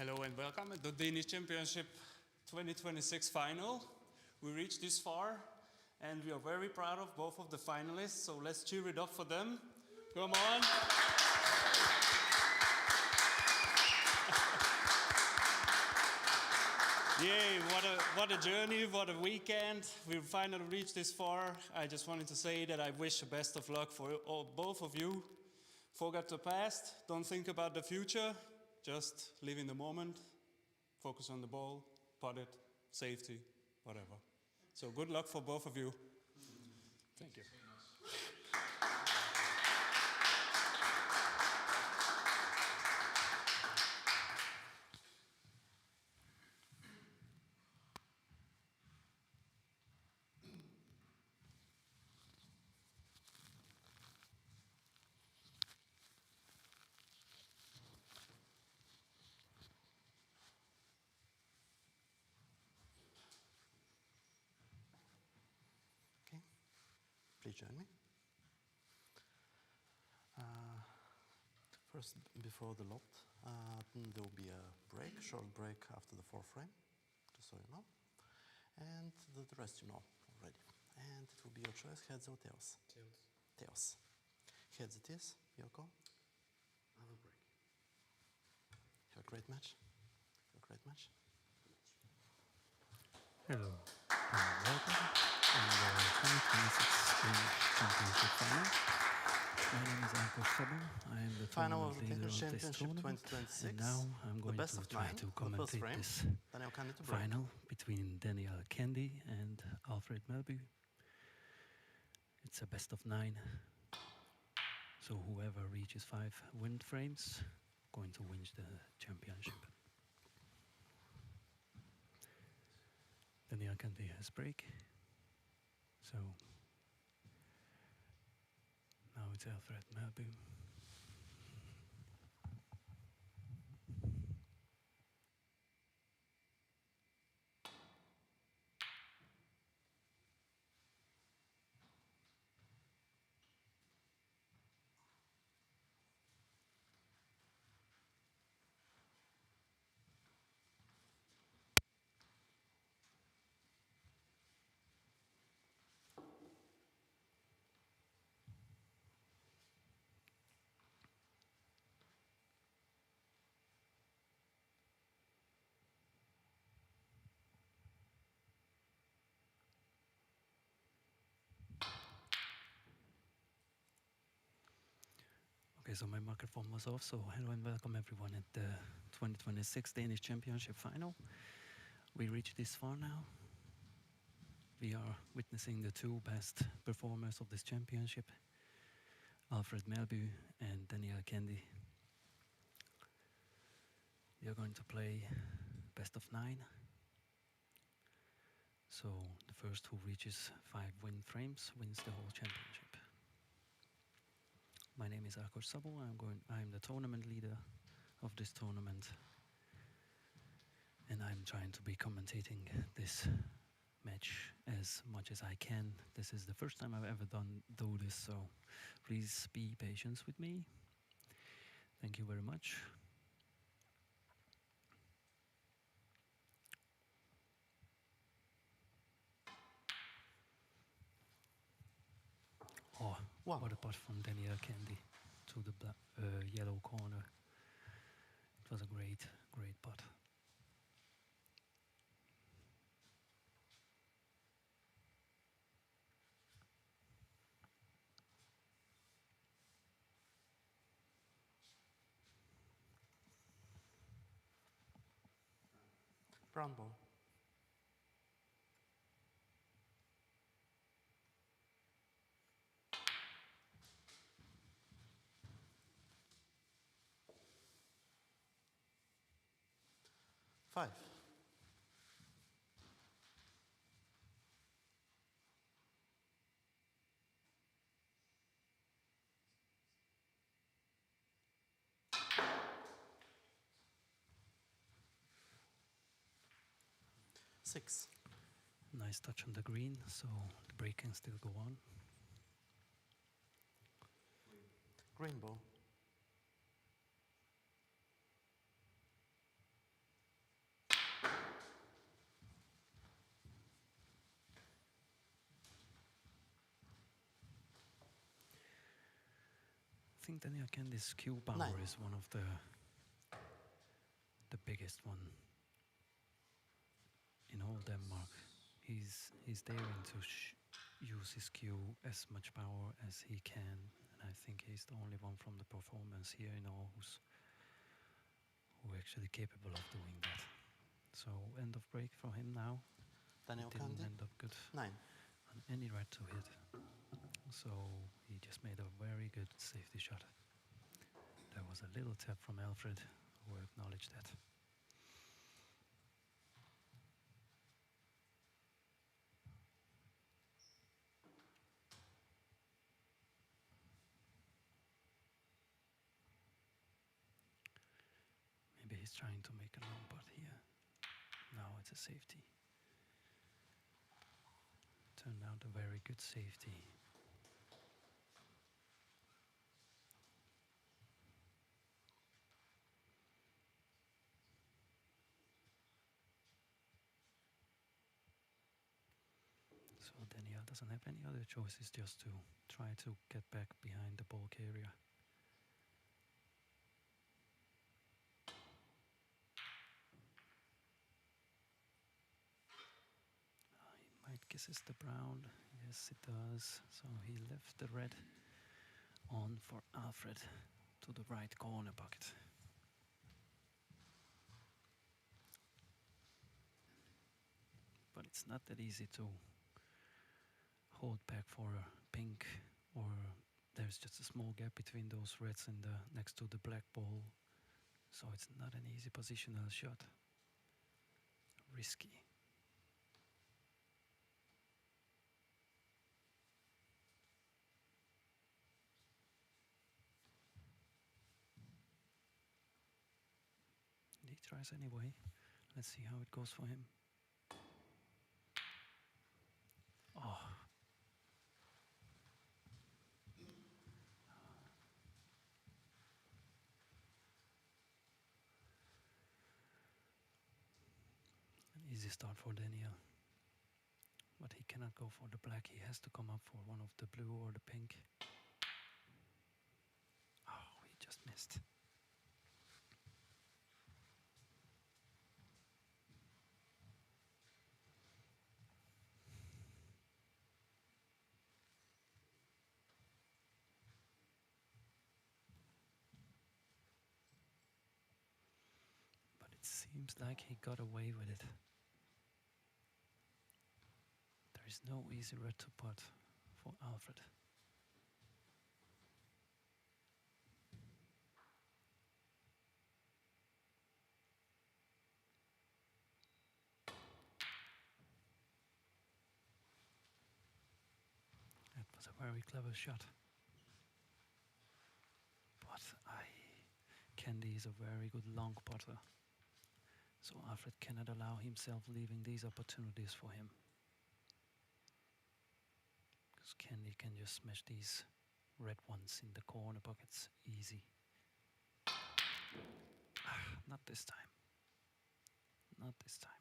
Hello and welcome at the Danish Championship 2026 final. We reached this far and we are very proud of both of the finalists, so let's cheer it up for them. Come on! Yay, what a journey, what a weekend. We finally reached this far. I just wanted to say that I wish the best of luck for both of you. Forget the past, don't think about the future, just live in the moment, focus on the ball, putt it, safety, whatever. So good luck for both of you. Thank you. Please join me. First, before the lot, there will be a break, short break after the fourth frame, just so you know. And the rest you know already. And it will be your choice, heads or tails? Tails. Tails. Heads it is, Yoko. Have a break. Have a great match. Have a great match. Hello and welcome in the 2026 Danish Championship final. My name is Alfred. I am the Final of tournament the leader Danish of this Championship tournament, 2026. and now I'm The going best to of try nine. to The first commentate frame. this Daniel Kandi to break. final between Kandi and Alfred Melbye. It's a best of 9, so whoever reaches 5 win frames going to win the championship. Kandi has break, so now it's Alfred Melbye. Okay, so my microphone was off, so hello and welcome everyone at the 2026 Danish Championship final. We reached this far now. We are witnessing the two best performers of this championship, Alfred Melbye and Kandi. They are going to play best of 9. So the first who reaches 5 win frames wins the whole championship. My name is Alfred. I'm the tournament leader of this tournament, and I'm trying to be commentating this match as much as I can. This is the first time I've ever do this, so please be patient with me. Thank you very much. Oh, wow. What a putt from Kandi to the yellow corner. It was a great putt. Brown ball. Five. Six. Nice touch on the green, so the break can still go on. Green ball. think Daniel Kandi's cue power Nine. is one of the biggest one in all Denmark. He's daring to use his cue as much power as he can, and I think he's the only one from the performance here in Aarhus who actually capable of doing that. So end of break for him now. Daniel Didn't Kandi, end up good 9. on any red to hit. So he just made a very good safety shot. There was a little tap from Alfred who acknowledged that. Maybe he's trying to make a long putt here. Now it's a safety. Turned out a very good safety. So Daniel doesn't have any other choices, just to try to get back behind the ball carrier. He might kisses the brown. Yes, it does. So he left the red on for Alfred to the right corner pocket. But it's not that easy to hold back for a pink, or there's just a small gap between those reds and the next to the black ball, so it's not an easy positional shot. Risky. He tries anyway. Let's see how it goes for him. Oh. An easy start for Daniel. But he cannot go for the black. He has to come up for one of the blue or the pink. Oh, he just missed. But it seems like he got away with it. There is no easy red to putt for Alfred. That was a very clever shot. But Kandi is a very good long putter. So Alfred cannot allow himself leaving these opportunities for him. Because Kandi can just smash these red ones in the corner pockets easy. Not this time. Not this time.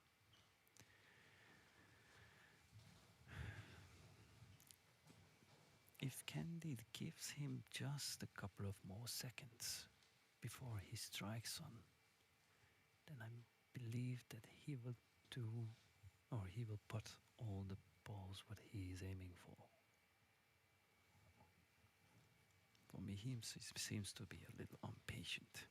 If Kandi gives him just a couple of more seconds before he strikes on, then I believe that he will do, or he will put all the balls what he is aiming for. For me, he seems to be a little impatient.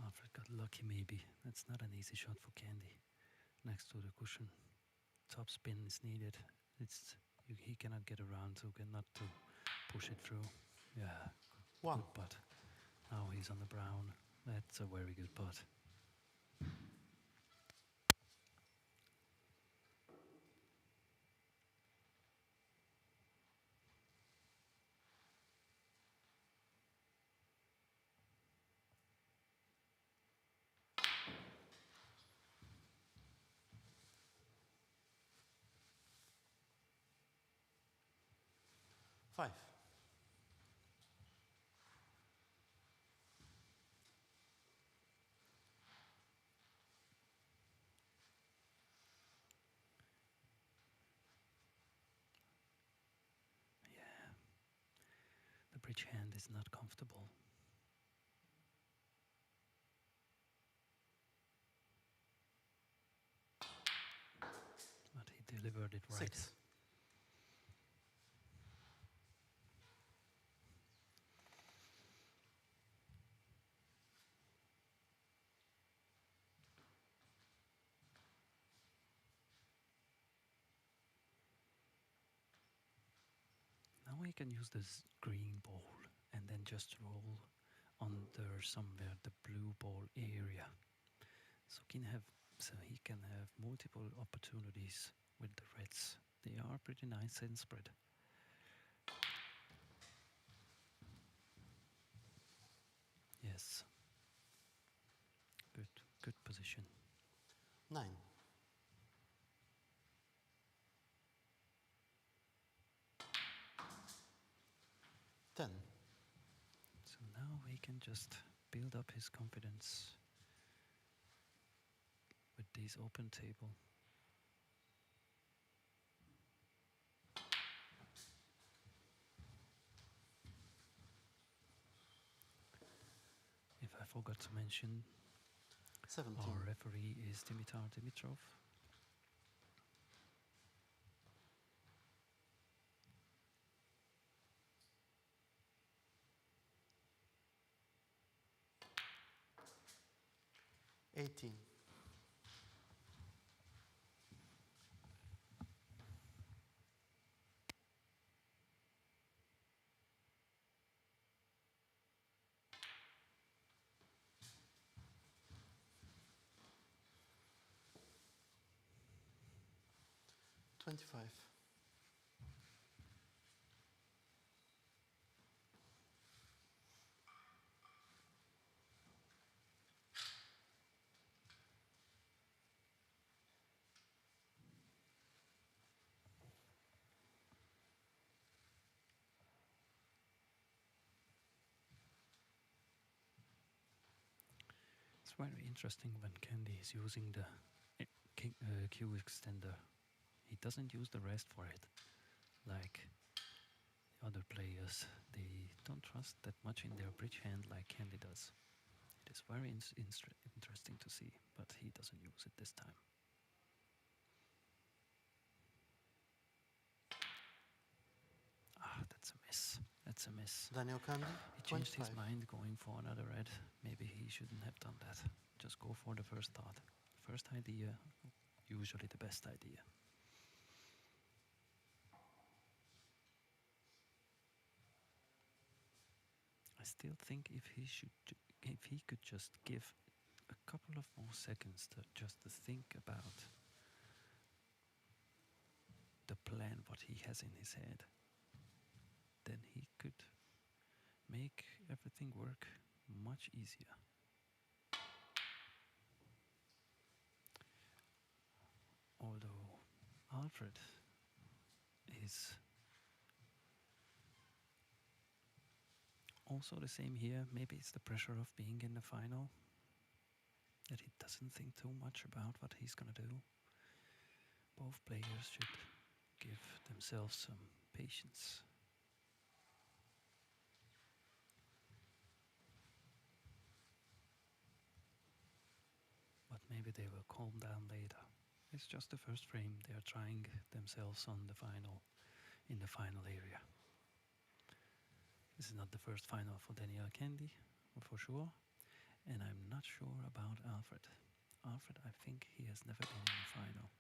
Alfred got lucky maybe. That's not an easy shot for Kandi. Next to the cushion. Top spin is needed. He cannot get around to not to push it through. Yeah, One. Good putt. Now he's on the brown. That's a very good putt. Five. Yeah. The bridge hand is not comfortable. But he delivered it right. 6. Now we can use this green ball and then just roll under somewhere the blue ball area. So he can have multiple opportunities with the reds. They are pretty nice and spread. Yes. Good position. 9. 10. So now he can just build up his confidence with this open table. If I forgot to mention, 17. our referee is Dimitar Dimitrov. $18. 25. It's very interesting when Kandi is using the Q extender. He doesn't use the rest for it. Like the other players, they don't trust that much in their bridge hand like Kandi does. It is very interesting to see, but he doesn't use it this time. Ah, that's a miss. That's a miss. Daniel Kandi, He changed 25. his mind going for another red. Maybe he shouldn't have done that. Just go for the first thought. First idea, usually the best idea. I still think if he could just give a couple of more seconds to think about the plan what he has in his head, then he could make everything work much easier. Although Alfred is also the same here. Maybe it's the pressure of being in the final, that he doesn't think too much about what he's gonna do. Both players should give themselves some patience. But maybe they will calm down later. It's just the first frame. They are trying themselves on the final, in the final area. This is not the first final for Daniel Kandi, for sure. And I'm not sure about Alfred. Alfred, I think he has never been in the final.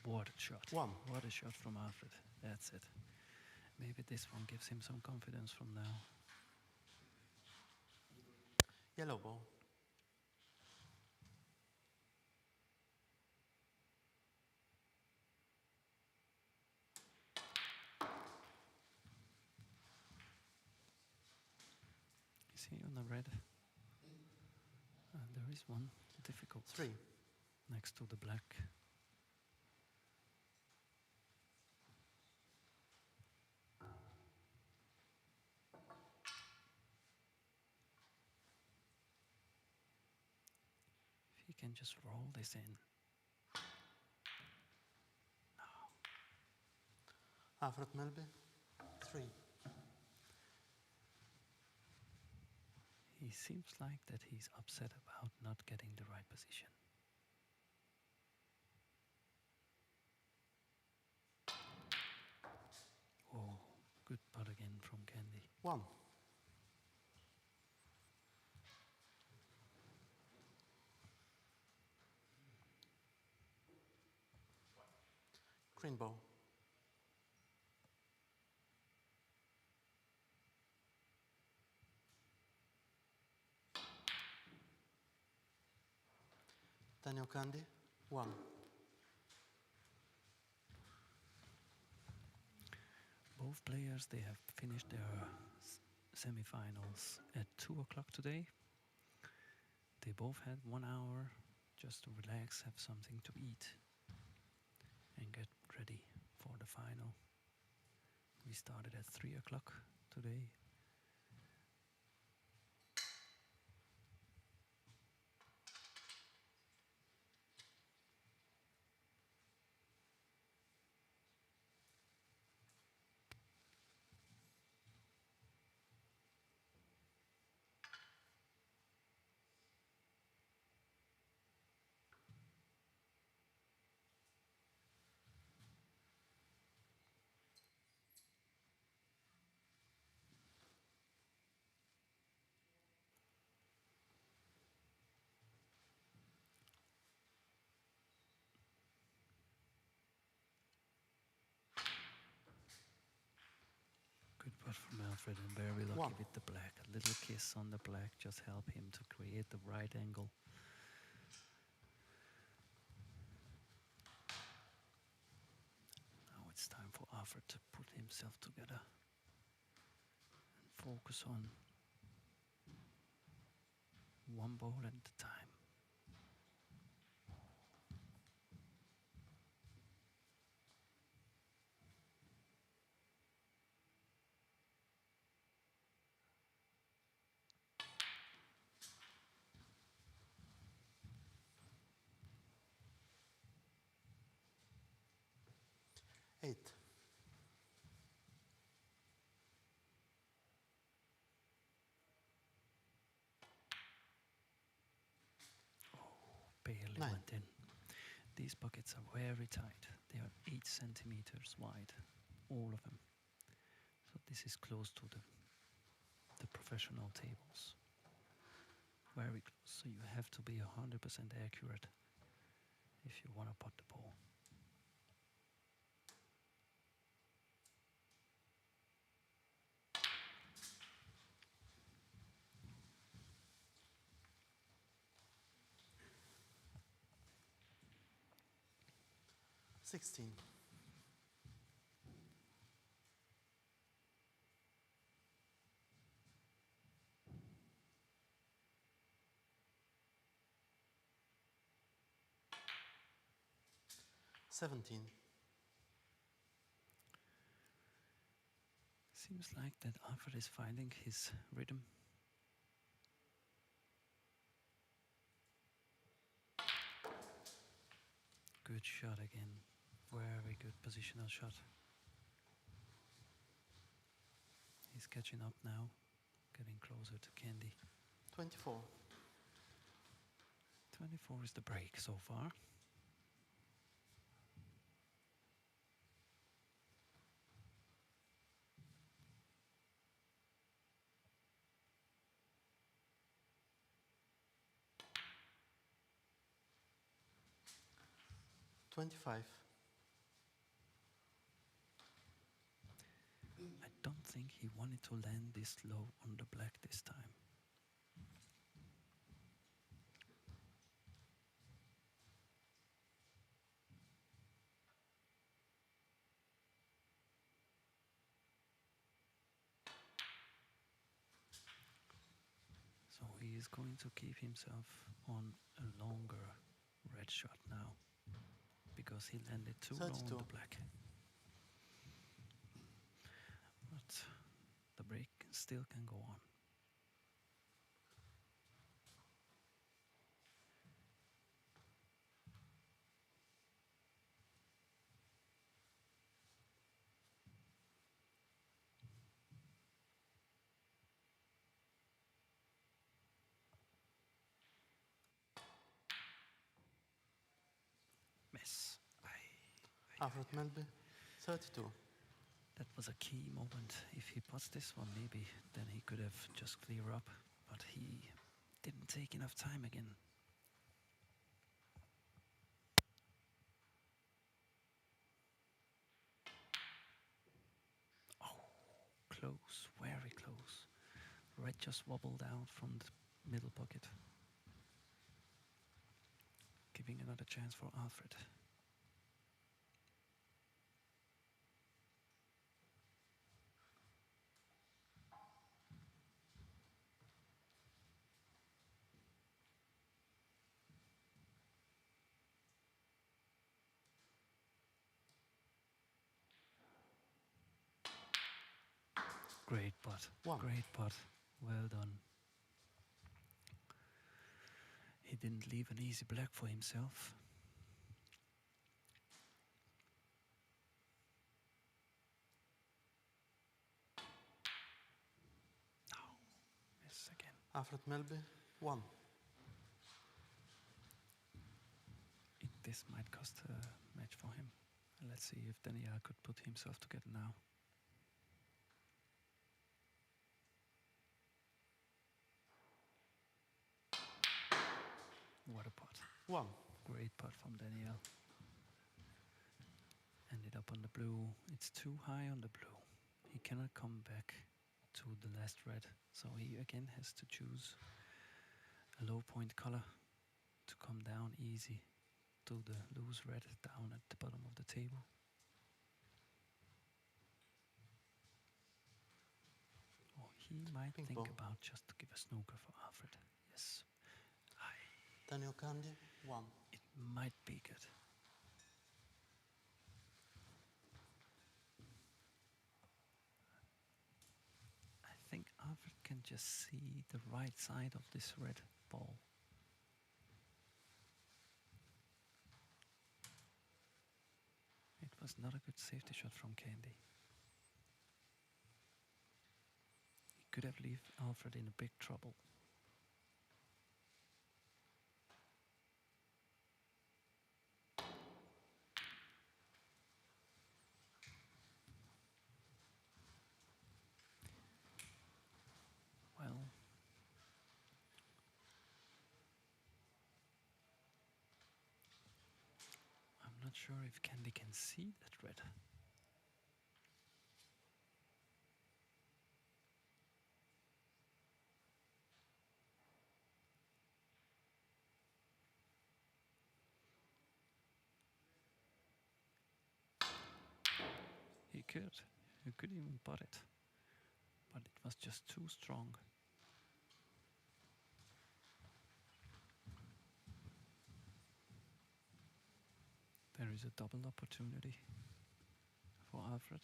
What a shot. 1. What a shot from Alfred. That's it. Maybe this one gives him some confidence from now. Yellow ball. You see on the red, there is one difficult 3. next to the black. If he can just roll this in. Alfred Melbye. 3. He seems like that he's upset about not getting the right position. Oh, good putt again from Kandi. 1. Green ball. Daniel Kandi. 1. Both players, they have finished their semi-finals at 2 o'clock today. They both had 1 hour just to relax, have something to eat, and get ready for the final. We started at 3 o'clock today. Good putt from Alfred and very lucky 1. with the black. A little kiss on the black just help him to create the right angle. Now it's time for Alfred to put himself together and focus on one ball at a time. Eight. Barely 9. went in. These buckets are very tight. They are 8 centimeters wide, all of them. So this is close to the professional tables. Very close. So you have to be 100% accurate if you want to putt the ball. Sixteen. Seventeen. Seems like that Alfred is finding his rhythm. Good shot again. Very good positional shot. He's catching up now, getting closer to Kandi. 24. 24 is the break so far. $25. I don't think he wanted to land this low on the black this time. is going to keep himself on a longer red shot now because he landed too low on 32. the black. But the break still can go on. Miss. Alfred Melbye, 32. That was a key moment. If he puts this one, maybe then he could have just clear up, but he didn't take enough time again. Oh, close, very close. Red just wobbled out from the middle pocket, giving another chance for Alfred. Great putt. One. Great putt. Well done. He didn't leave an easy black for himself. No, miss again. Alfred Melbye, 1. This might cost a match for him. Let's see if Daniel could put himself together now. What a putt. 1. Great putt from Daniel. Ended up on the blue. It's too high on the blue. He cannot come back to the last red. So he again has to choose a low point color to come down easy to the loose red down at the bottom of the table. Oh, he might Ping think pong. about just to give a snooker for Alfred. Yes. Daniel Kandi, 1. It might be good. I think Alfred can just see the right side of this red ball. It was not a good safety shot from Kandi. He could have left Alfred in a big trouble. Well, I'm not sure if Kandi can see that red. He could. He could even putt it. But it was just too strong. There is a double opportunity for Alfred.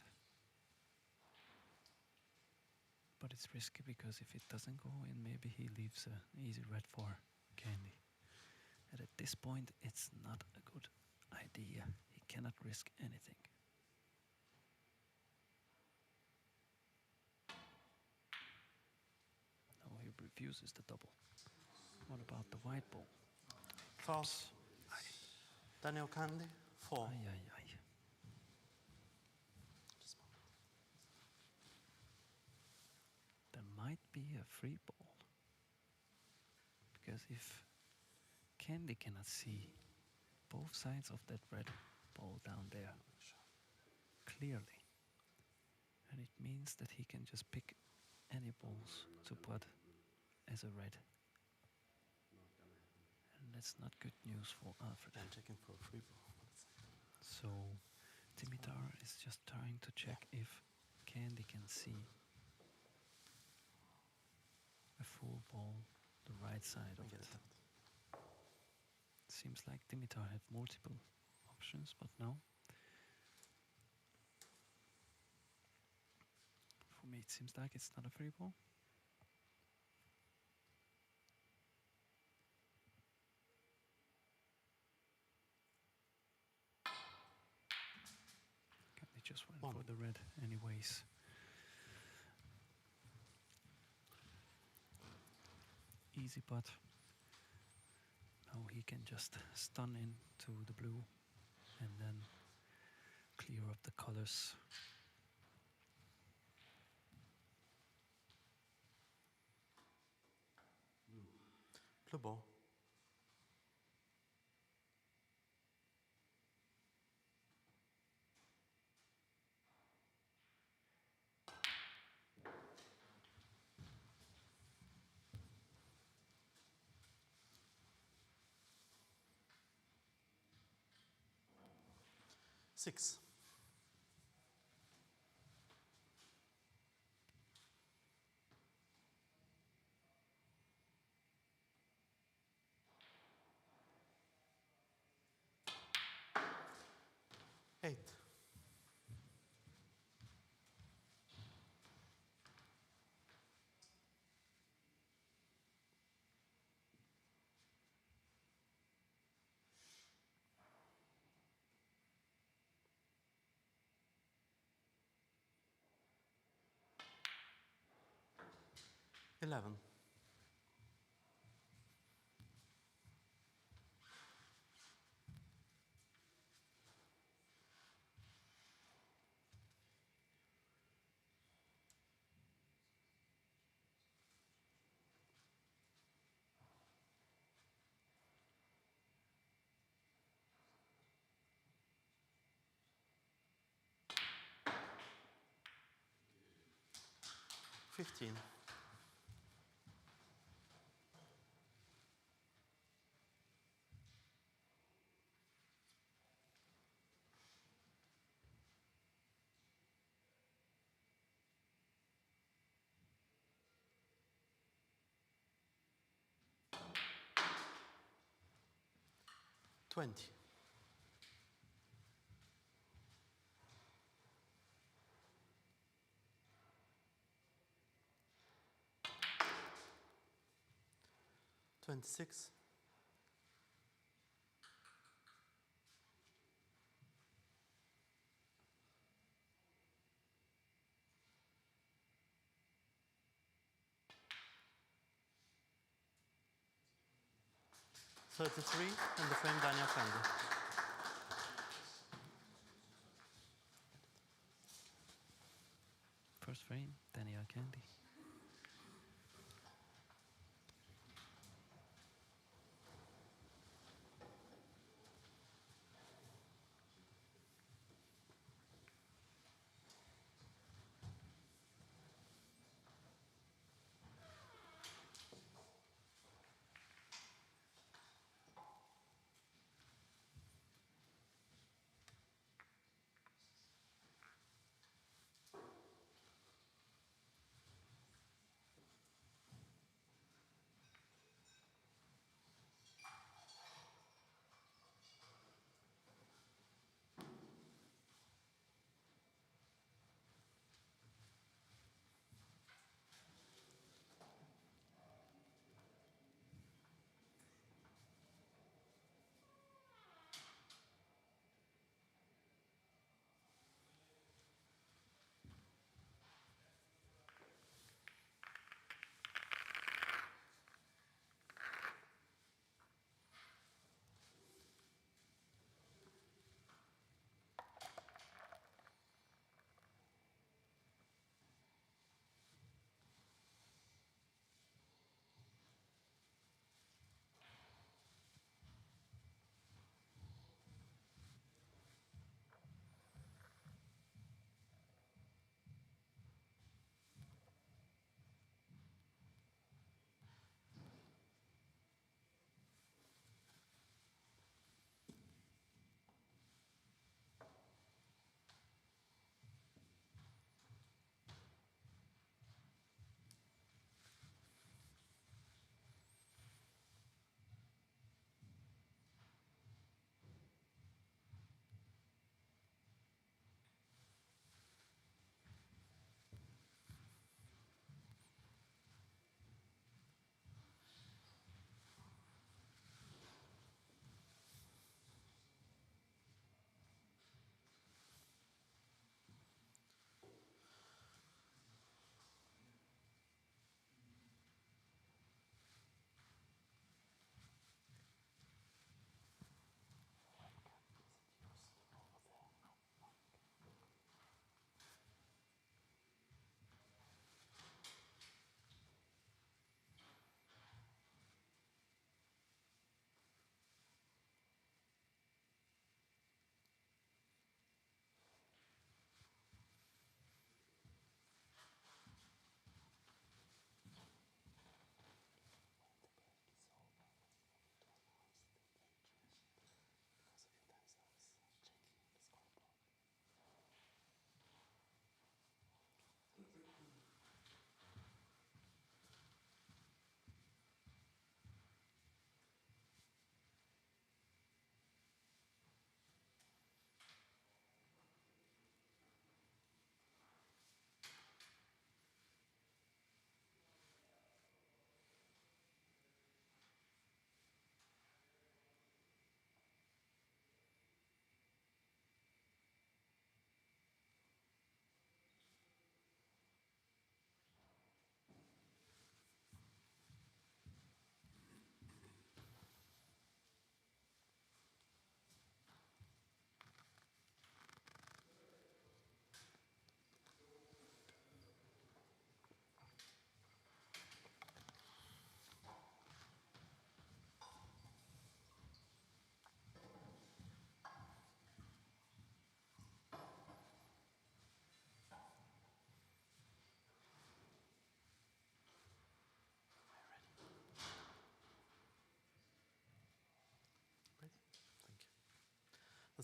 But it's risky because if it doesn't go in, maybe he leaves an easy red for Kandi. And at this point, it's not a good idea. He cannot risk anything. No, he refuses the double. What about the white ball? False. Daniel Kandi, 4. Ay, ay, ay. There might be a free ball. Because if Kandi cannot see both sides of that red ball down there clearly, and it means that he can just pick any balls to put as a red. And that's not good news for Alfred. I'm checking for a free ball. So Dimitar is just trying to check if Kandi can see a full ball the right side of and get it. it out. Seems like Dimitar had multiple options, but no. For me, it seems like it's not a free ball. Kandi just went One. for the red anyways. Easy putt. Now he can just stun into the blue and then clear up the colors. Blue ball. Six. Eight. Eleven. Fifteen. 20. 26. 33 and the frame Daniel Kandi. First frame, Daniel Kandi.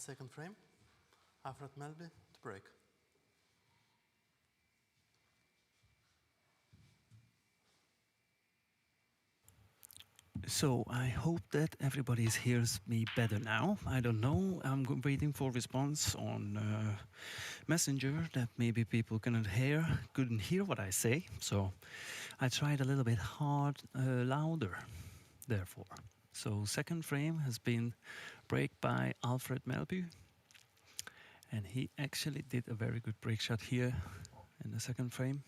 the second frame, Alfred Melbye to break. So I hope that everybody hears me better now. I don't know. I'm waiting for response on Messenger that maybe people couldn't hear what I say. So I tried a little bit louder, therefore. So second frame has been break by Alfred Melbye. And he actually did a very good break shot here in the second frame.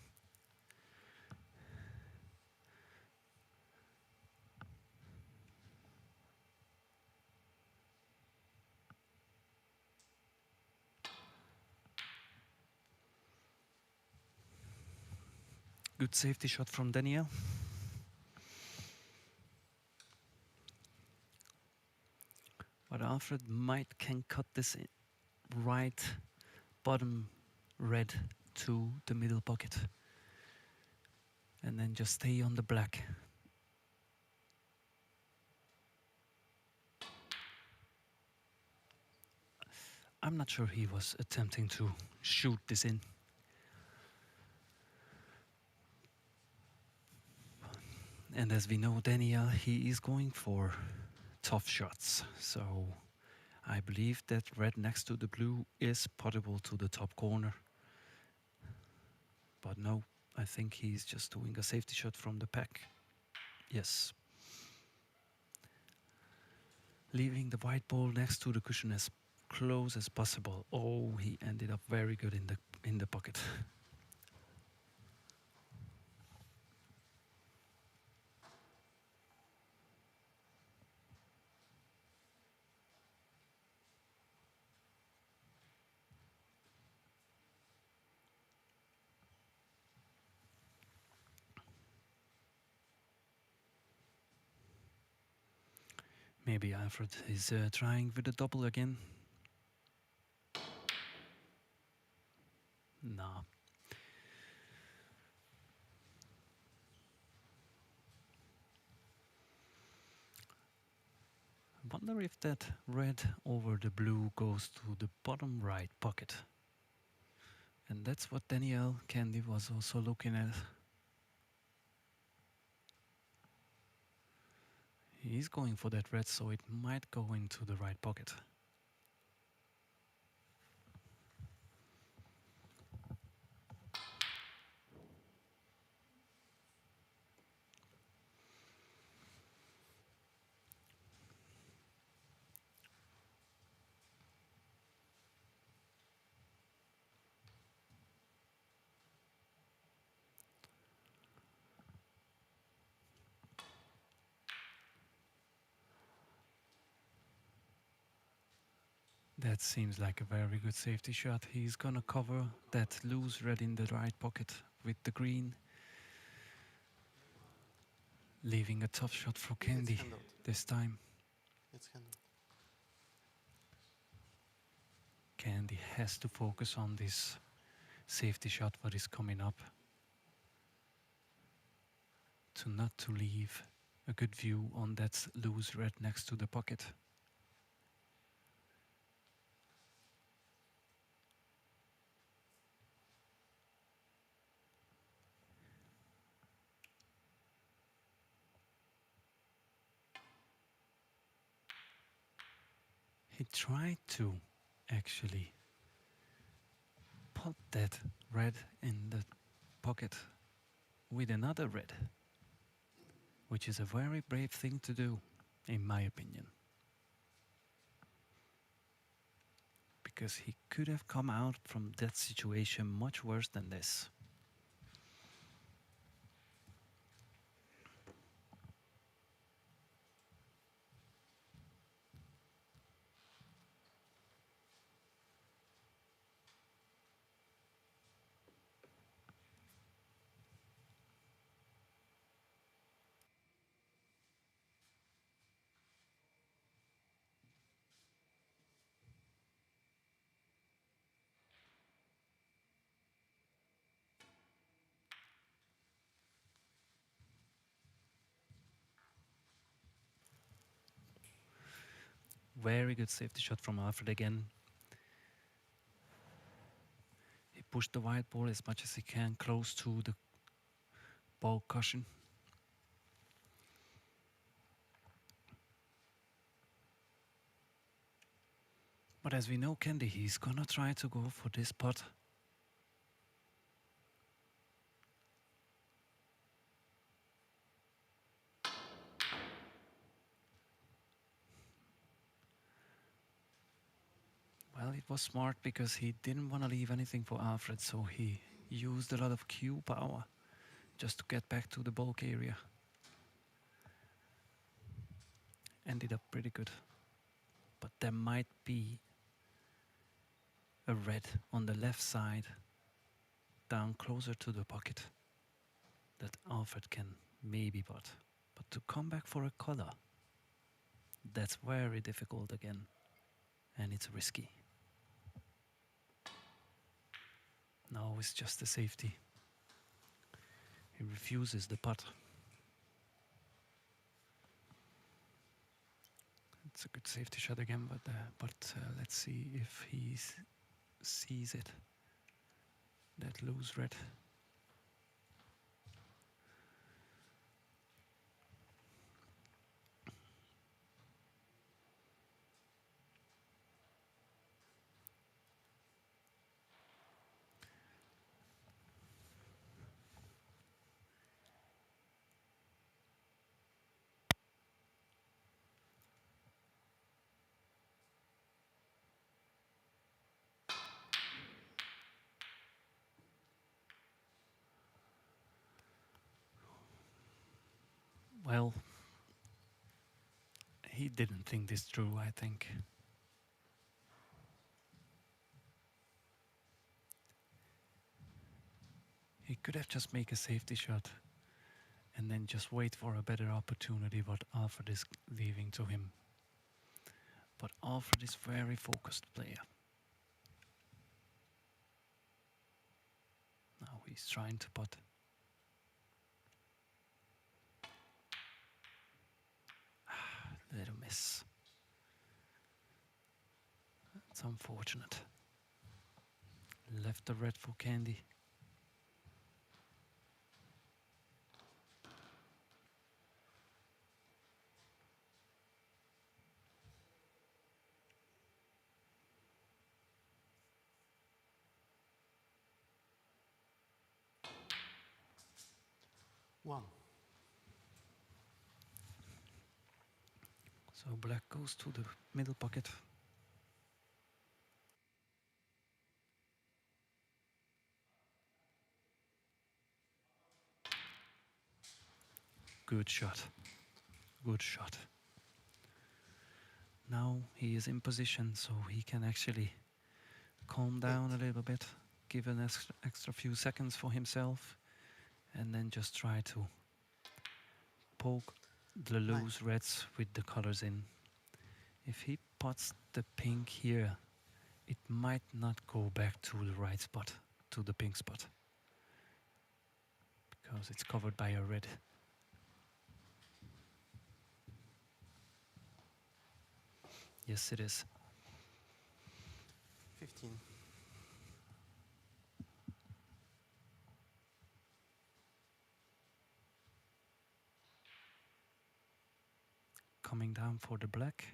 Good safety shot from Daniel. But Alfred can cut this right bottom red to the middle pocket. And then just stay on the black. I'm not sure he was attempting to shoot this in. And as we know, Daniel, he is going for tough shots. So I believe that red next to the blue is puttable to the top corner. But no, I think he's just doing a safety shot from the pack. Yes. Leaving the white ball next to the cushion as close as possible. Oh, he ended up very good in the pocket. Maybe Alfred is trying with a double again. Nah. I wonder if that red over the blue goes to the bottom right pocket. And that's what Daniel Kandi was also looking at. He's going for that red, so it might go into the right pocket. That seems like a very good safety shot. He's gonna cover that loose red in the right pocket with the green. Leaving a tough shot for Kandi this time. It's handled. Kandi has to focus on this safety shot what is coming up. Not to leave a good view on that loose red next to the pocket. He tried to actually put that red in the pocket with another red, which is a very brave thing to do, in my opinion. Because he could have come out from that situation much worse than this. Very good safety shot from Alfred again. He pushed the white ball as much as he can close to the ball cushion. But as we know Kandi, he's gonna try to go for this putt. Well, it was smart because he didn't want to leave anything for Alfred, so he used a lot of cue power just to get back to the bulk area. Ended up pretty good. But there might be a red on the left side, down closer to the pocket, that Alfred can maybe putt. But to come back for a color, that's very difficult again, and it's risky. Now it's just a safety. He refuses the putt. It's a good safety shot again, but let's see if he sees it. That loose red. Well, he didn't think this through, I think. He could have just made a safety shot and then just wait for a better opportunity what Alfred is leaving to him. But Alfred is a very focused player. Now he's trying to putt. Little miss. It's unfortunate. Left the red for Kandi. One. So black goes to the middle pocket. Good shot. Good shot. Now he is in position, so he can actually calm down a little bit, give an extra few seconds for himself, and then just try to poke the loose reds with the colors in. If he puts the pink here, it might not go back to the right spot, to the pink spot, because it's covered by a red. Yes, it is. 15. Coming down for the black.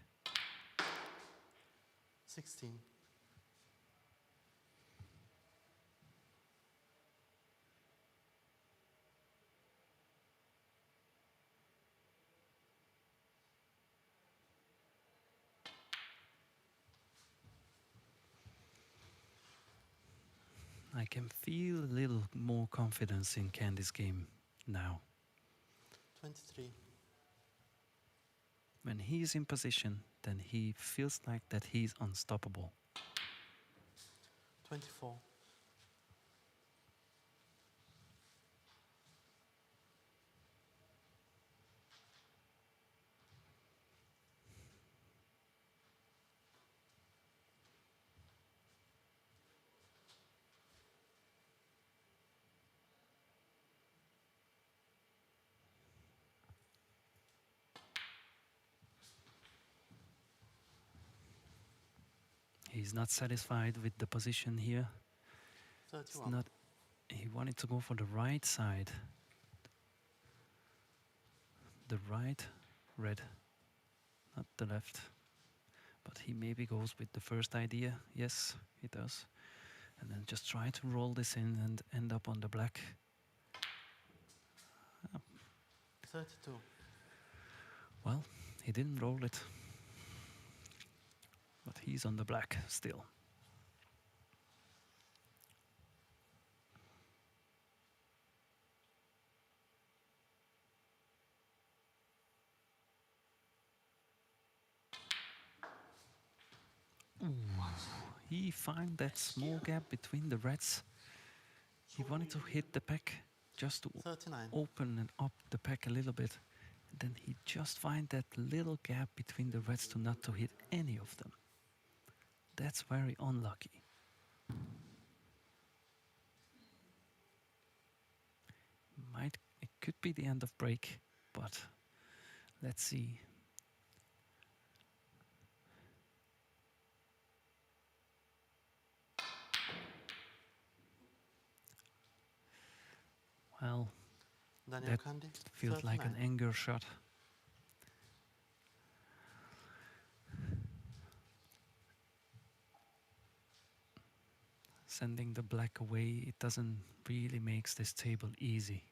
16. I can feel a little more confidence in Kandi's game now. 23. When he's in position, then he feels like that he's unstoppable. 24. He's not satisfied with the position here. It's 31. not. He wanted to go for the right side. The right, red, not the left. But he maybe goes with the first idea. Yes, he does. And then just try to roll this in and end up on the black. 32. Well, he didn't roll it. But he's on the black still. He found that small gap between the reds. He wanted to hit the pack just to 39. open and up the pack a little bit. And then he just find that little gap between the reds to not to hit any of them. That's very unlucky. It could be the end of break, but let's see. Well, Daniel that Kandi, feels like an 39. anger shot. Sending the black away, it doesn't really makes this table easy.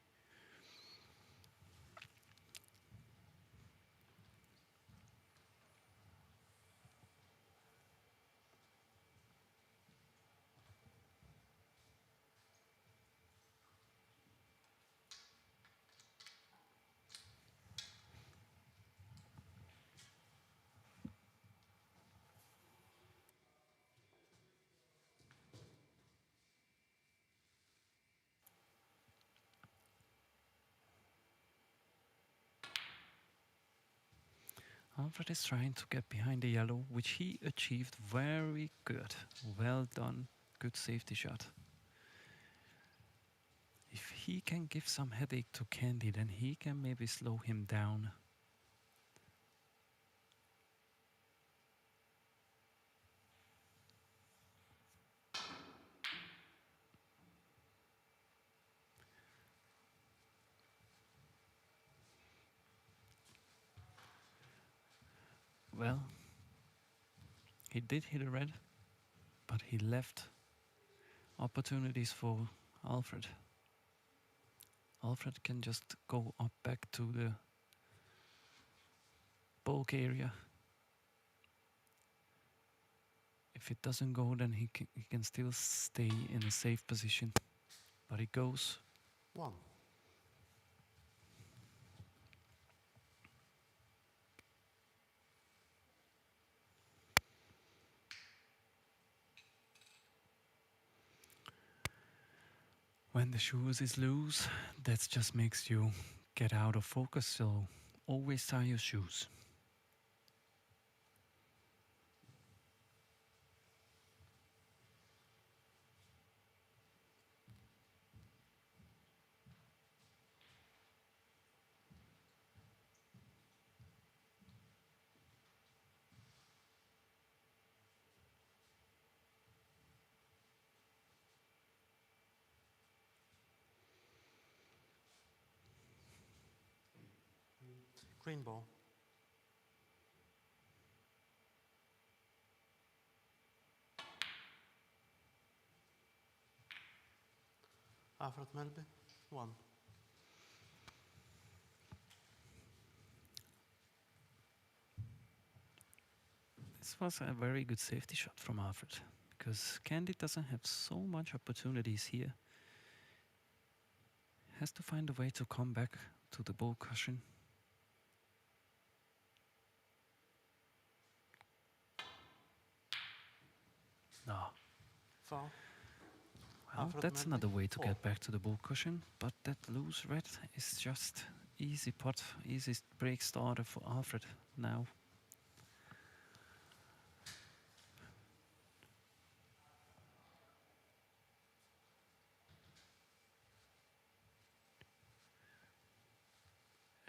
Alfred is trying to get behind the yellow, which he achieved very good. Well done, good safety shot. If he can give some headache to Kandi, then he can maybe slow him down. Well, he did hit a red, but he left opportunities for Alfred. Alfred can just go up back to the bulk area. If it doesn't go, then he can still stay in a safe position. But it goes. 1. When the shoes is loose, that just makes you get out of focus, so always tie your shoes. Green ball. Alfred Melbye, 1. This was a very good safety shot from Alfred, because Kandi doesn't have so much opportunities here. Has to find a way to come back to the ball cushion. No. Foul. Well, Alfred that's Melbye, another way to 4. get back to the ball cushion, but that loose red is just easy pot, easy break starter for Alfred now.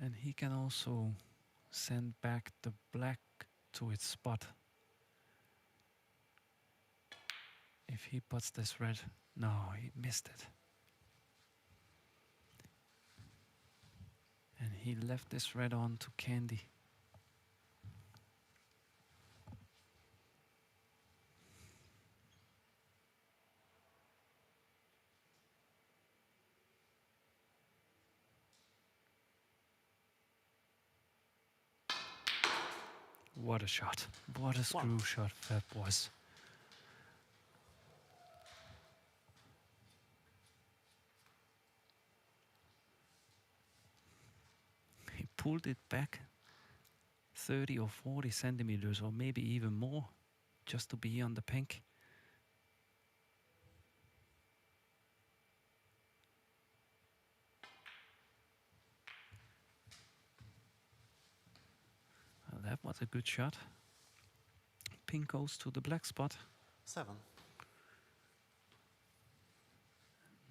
And he can also send back the black to its spot. If he puts this red, no, he missed it. And he left this red on to Kandi. What a shot. What a screw shot that was. He pulled it back 30 or 40 centimeters, or maybe even more, just to be on the pink. Well, that was a good shot. Pink goes to the black spot. 7.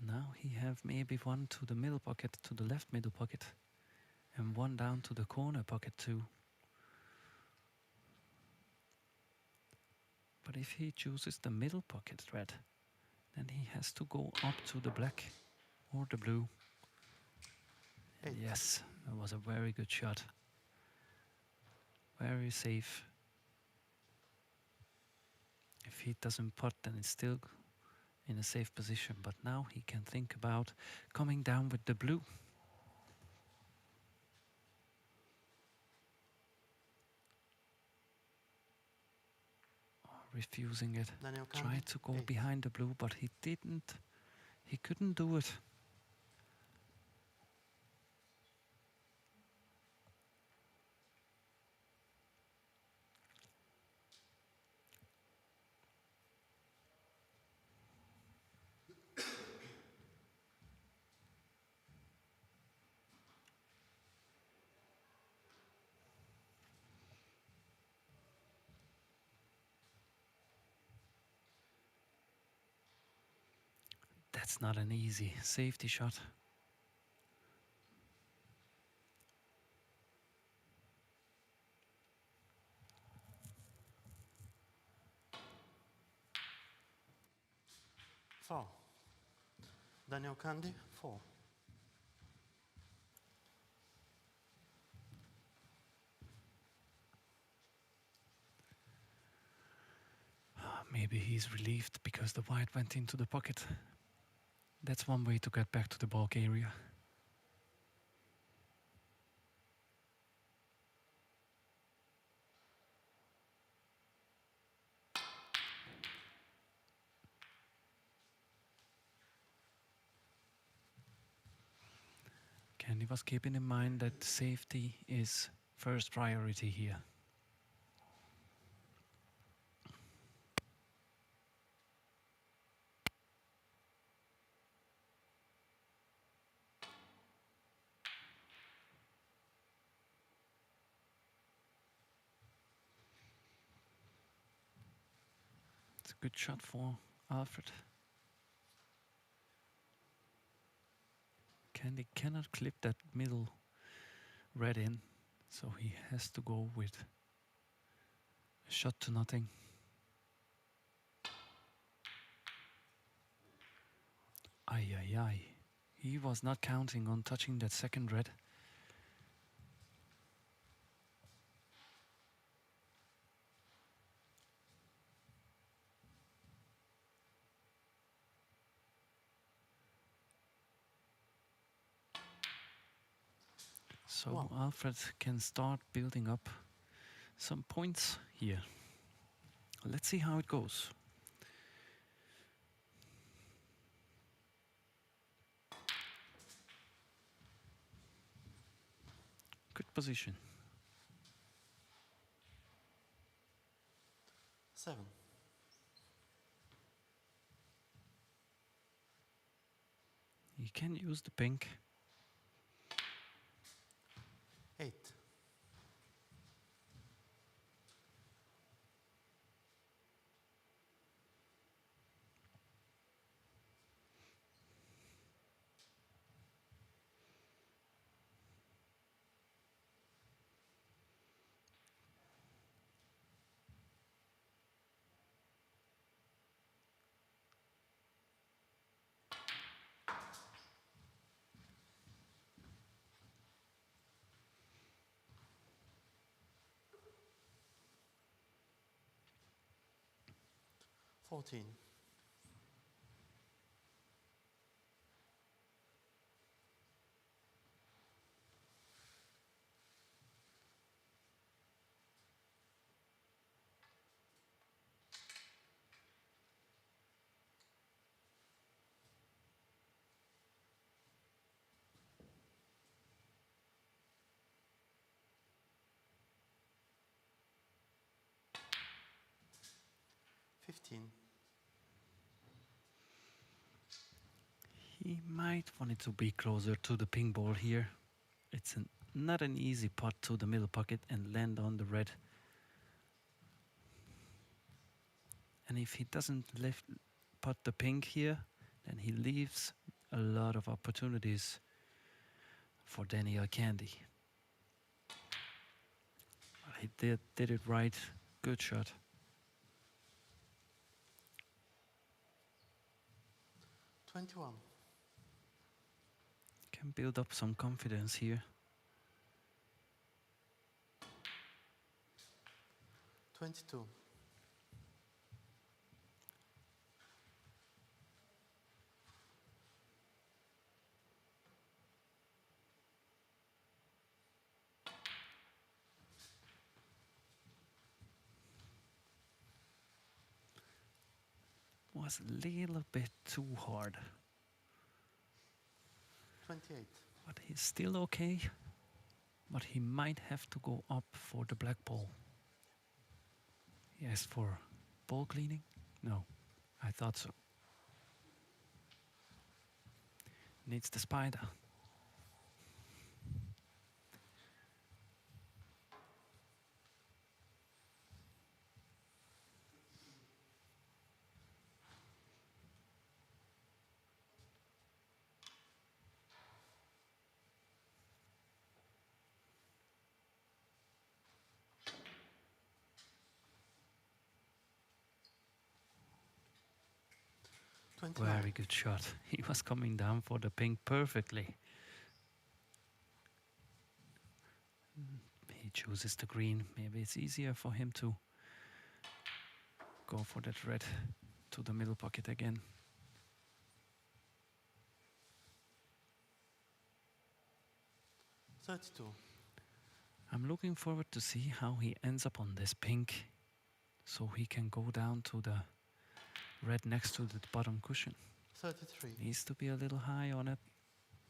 Now he have maybe one to the middle pocket, to the left middle pocket, and one down to the corner pocket too. But if he chooses the middle pocket red, then he has to go up to the black or the blue. 8. Yes, that was a very good shot. Very safe. If he doesn't putt, then it's still in a safe position. But now he can think about coming down with the blue. Refusing it. Daniel Kandi, Tried to go 8. behind the blue, but he didn't. He couldn't do it. That's not an easy safety shot. Four. Daniel Kandi, 4. Maybe he's relieved because the white went into the pocket. That's one way to get back to the bulk area. Kandi was keeping in mind that safety is first priority here. It's a good shot for Alfred. Kandi cannot clip that middle red in, so he has to go with a shot to nothing. Ay, ay, ay. He was not counting on touching that second red. So Wow. Alfred can start building up some points here. Let's see how it goes. Good position. 7. You can use the pink. 8. 14. 15. He might want it to be closer to the ping ball here. It's not an easy putt to the middle pocket and land on the red. And if he doesn't putt the pink here, then he leaves a lot of opportunities for Daniel Kandi. But he did it right. Good shot. 21. Can build up some confidence here. 22. Was a little bit too hard. 28. But he's still okay. But he might have to go up for the black ball. Yes, for ball cleaning? No, I thought so. Needs the spider. Very good shot. He was coming down for the pink perfectly. He chooses the green. Maybe it's easier for him to go for that red to the middle pocket again. I'm looking forward to see how he ends up on this pink, so he can go down to the red next to the bottom cushion. 33. Needs to be a little high on it.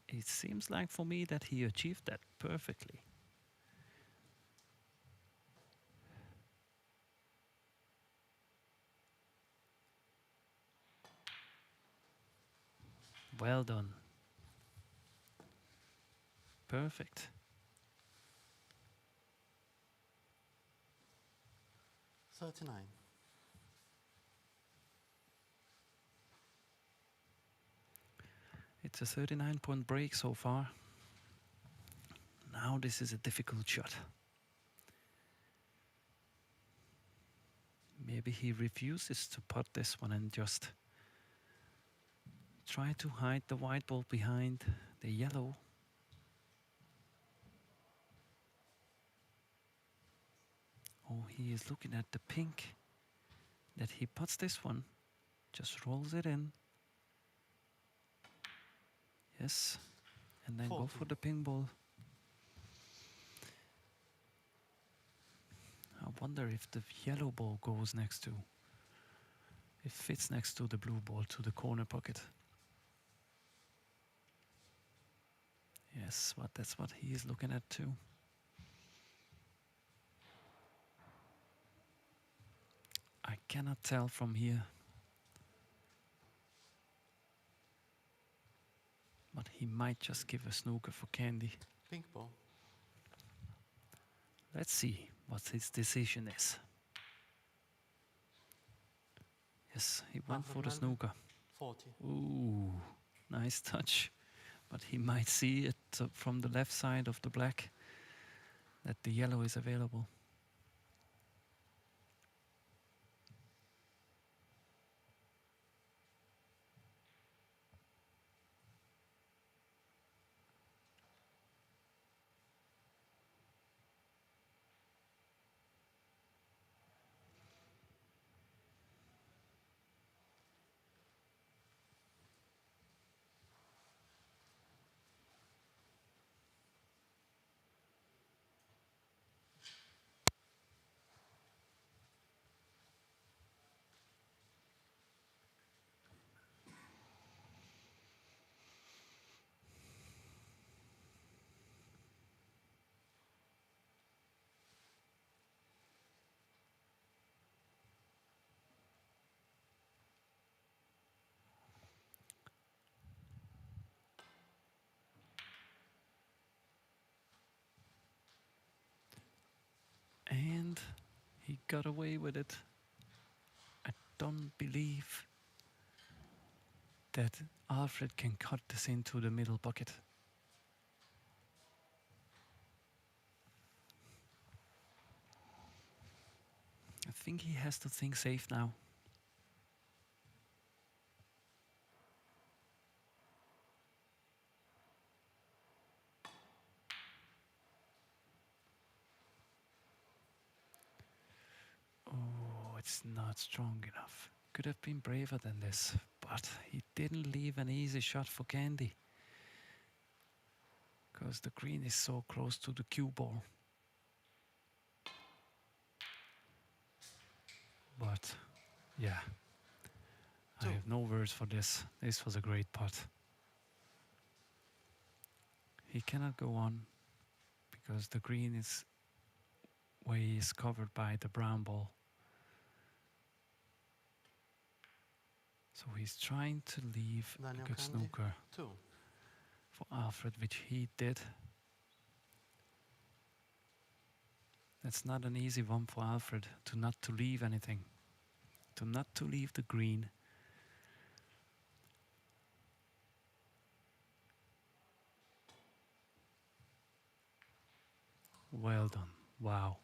It seems like for me that he achieved that perfectly. Well done. Perfect. 39. It's a 39-point break so far. Now this is a difficult shot. Maybe he refuses to putt this one and just try to hide the white ball behind the yellow. Oh, he is looking at the pink. That he puts this one, just rolls it in. Yes, and then 40. go for the pink ball. I wonder if the yellow ball goes next to, it fits next to the blue ball to the corner pocket. Yes, but that's what he is looking at too. I cannot tell from here. But he might just give a snooker for Kandi. Pink ball. Let's see what his decision is. Yes, he went for the Melbye. snooker. 40. Ooh, nice touch. But he might see it from the left side of the black that the yellow is available. got away with it. I don't believe that Alfred can cut this into the middle pocket. I think he has to think safe now. Oh, it's not strong enough. Could have been braver than this, but he didn't leave an easy shot for Kandi. Because the green is so close to the cue ball. But, yeah. I have no words for this. This was a great putt. He cannot go on because the green is way is covered by the brown ball. So he's trying to leave Daniel a good Kandi, snooker 2. for Alfred, which he did. That's not an easy one for Alfred, to not to leave anything, to not to leave the green. Well done. Wow.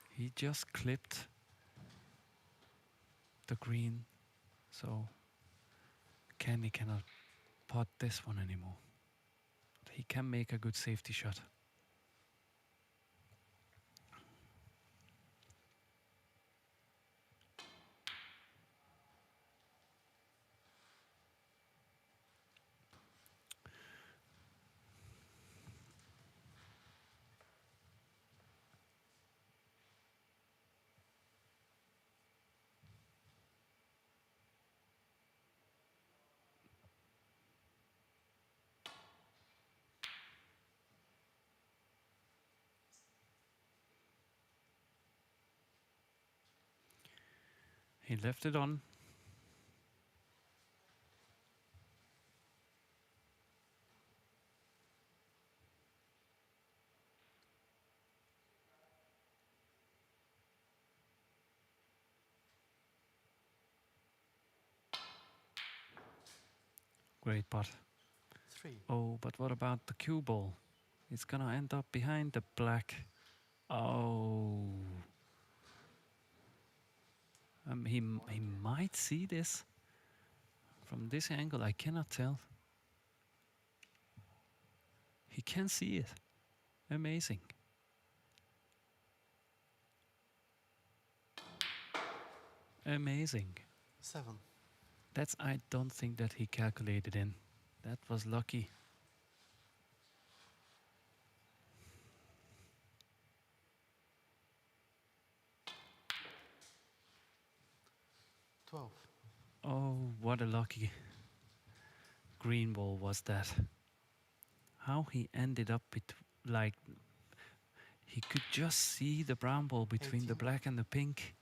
He just clipped the green, so Kandi cannot putt this one anymore. But he can make a good safety shot. He left it on. Great putt. 3. Oh, but what about the cue ball? It's gonna end up behind the black. Oh. He might see this. From this angle, I cannot tell. He can see it. Amazing. Amazing. 7. That's, I don't think that he calculated in. That was lucky. Oh, what a lucky green ball was that. How he ended up with, like, he could just see the brown ball between the 18. black and the pink.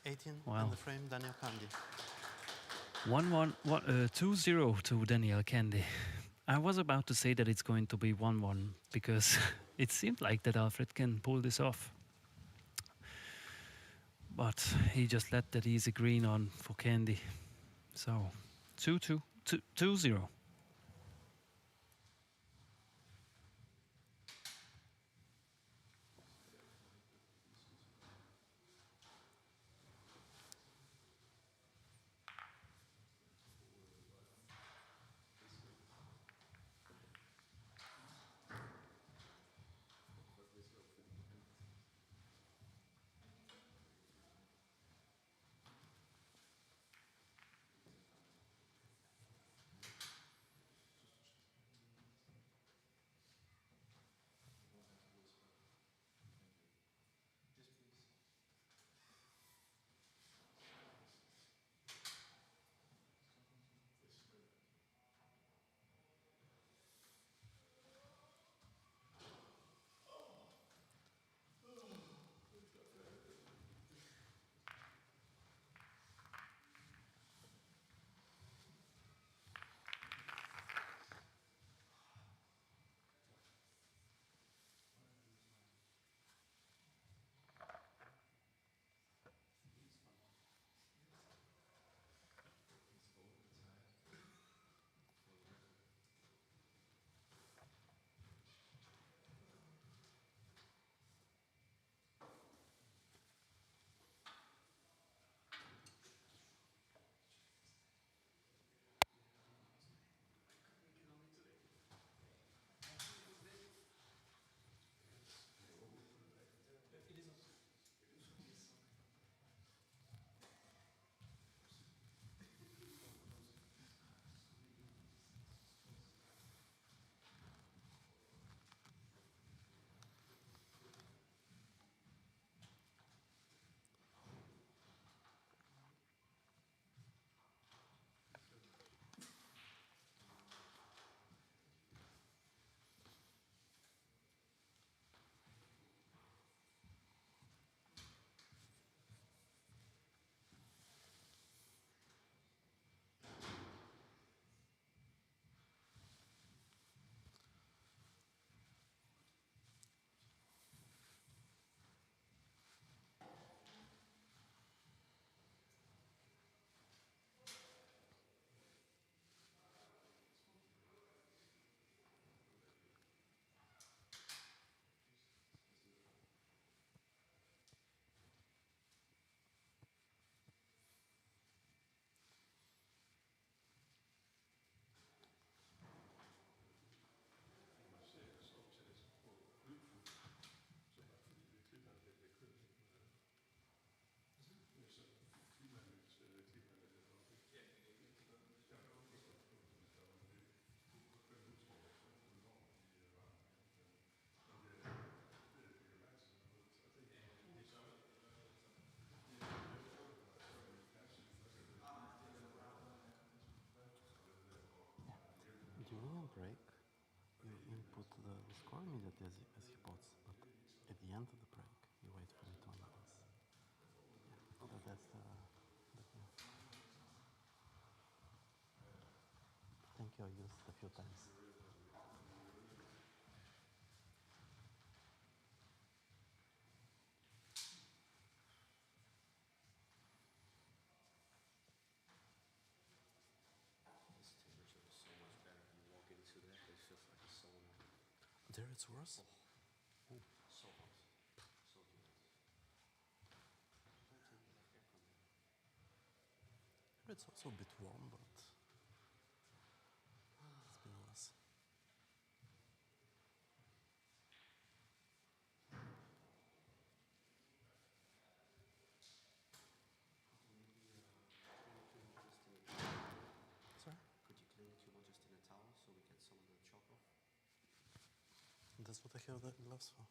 18 Wow. in the frame, Daniel Kandi. 2-0 to Daniel Kandi. I was about to say that it's going to be 1-1 because it seemed like that Alfred can pull this off. But he just let that easy green on for Kandi. So 2-0. score immediately as he pots, but at the end of the break, you wait for him to announce. Yeah, so that's the thing. Thank you, I used it a few times. This temperature is so much better. You walk into that, it's just like a sauna. There it's worse? So hot. So humid. Don't take it like aircon there. It's also a bit warm, but it's been worse. Sorry? Could you clean the cubble just in a towel so we get some of the chalk off? That's what I have the gloves for.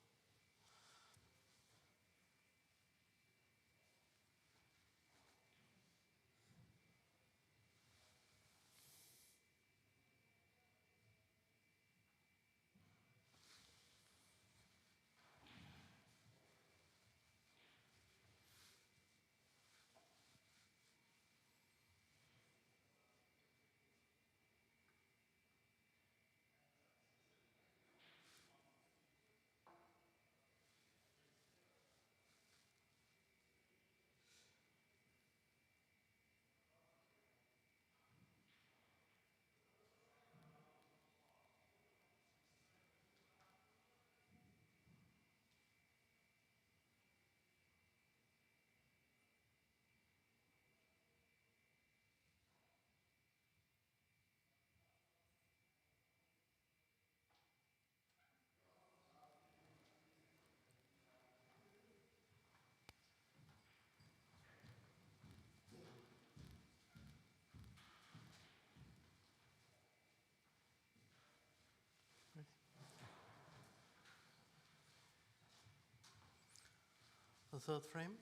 The third frame,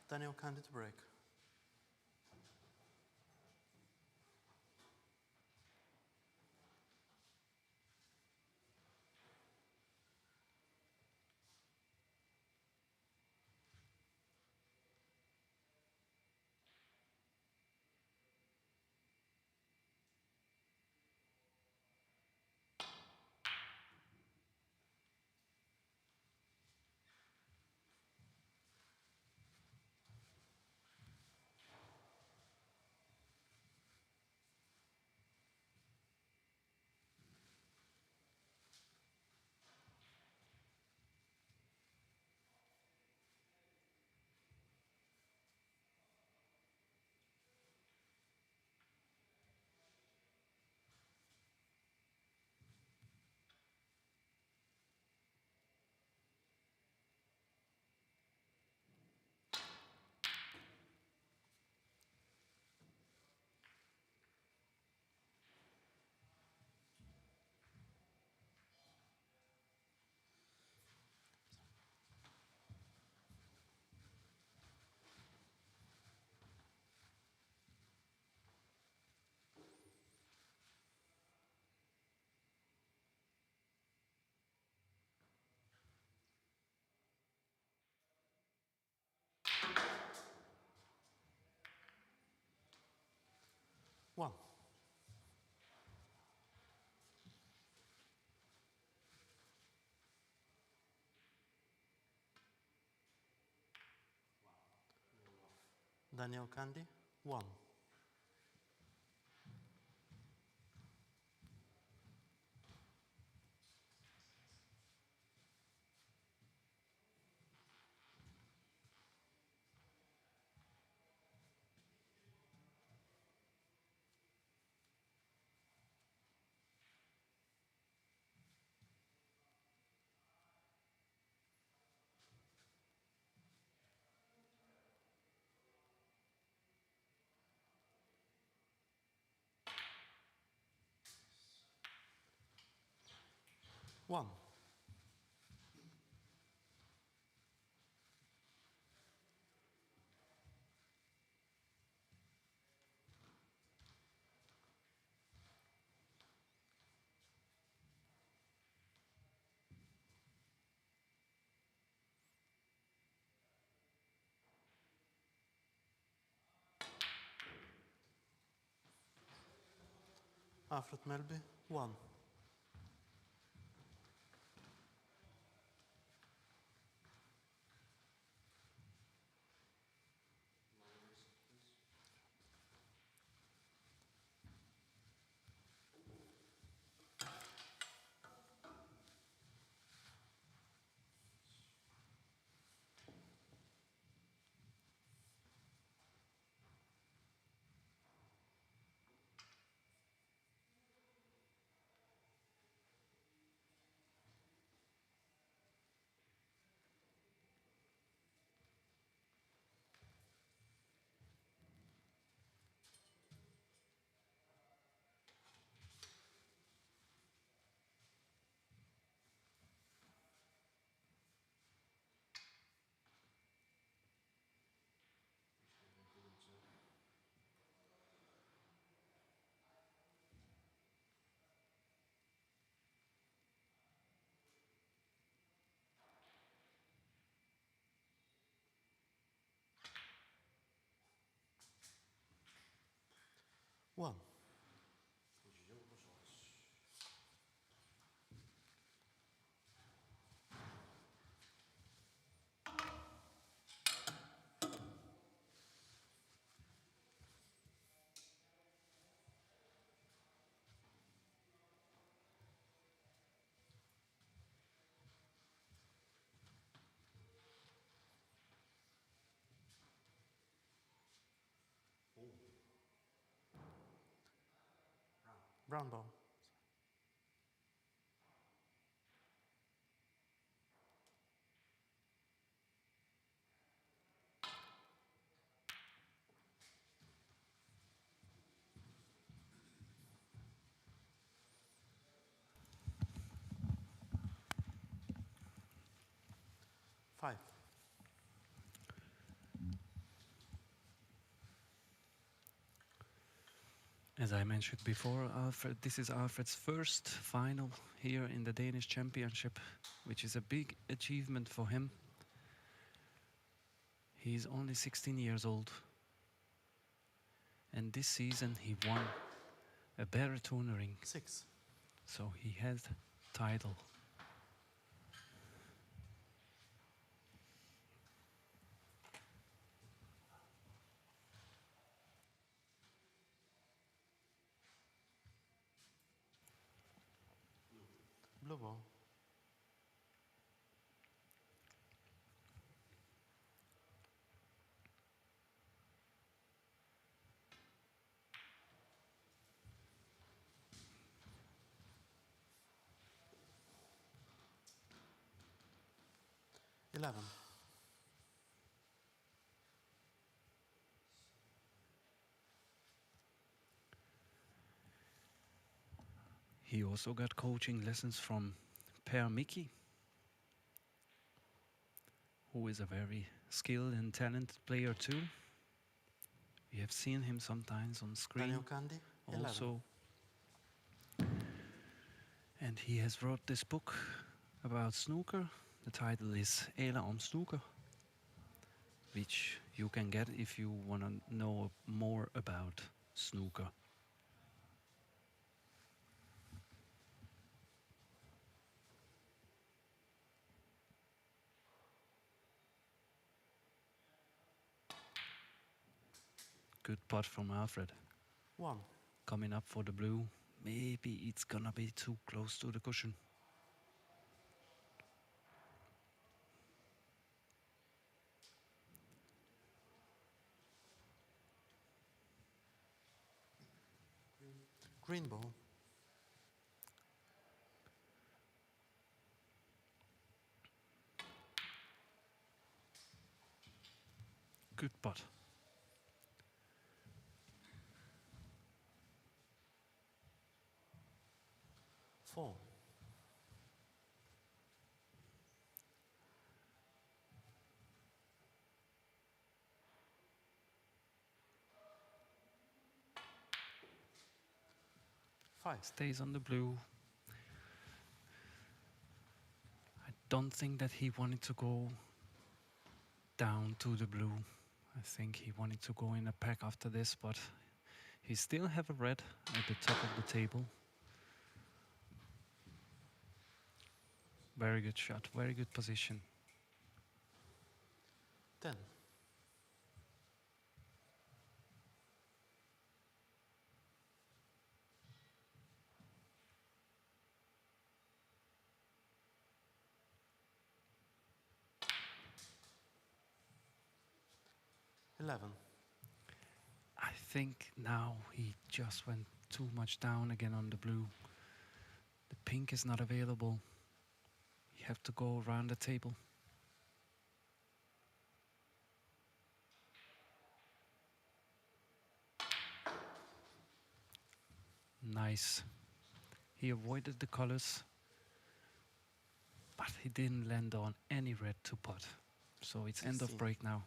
Daniel Kandi to break. One. Daniel Kandi, 1. One. Alfred Melbye, 1. One. Brown ball. 5. As I mentioned before, Alfred, this is Alfred's first final here in the Danish Championship, which is a big achievement for him. He's only 16 years old. And this season he won a better touring, 6. so he has title. Blue ball. 11. He also got coaching lessons from Per Mickey, who is a very skilled and talented player too. We have seen him sometimes on screen Kandi, 11. also. And he has wrote this book about snooker. The title is Eller om snooker, which you can get if you want to know more about snooker. Good putt from Alfred. 1. Coming up for the blue. Maybe it's gonna be too close to the cushion. Green ball. Good putt. 4. Stays on the blue. I don't think that he wanted to go down to the blue. I think he wanted to go in a pack after this, but He still have a red at the top of the table. Very good shot, very good position. 10. $11. I think now he just went too much down again on the blue. The pink is not available. You have to go around the table. Nice. He avoided the colors, but he didn't land on any red to pot. So it's end of 16. break now.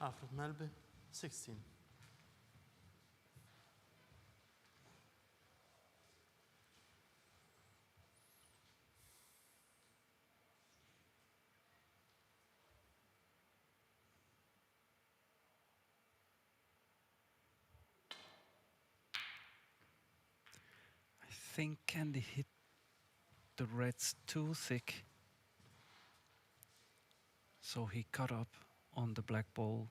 Alfred Melbye, 16. I think Kandi hit the reds too thick. So he cut up on the black ball,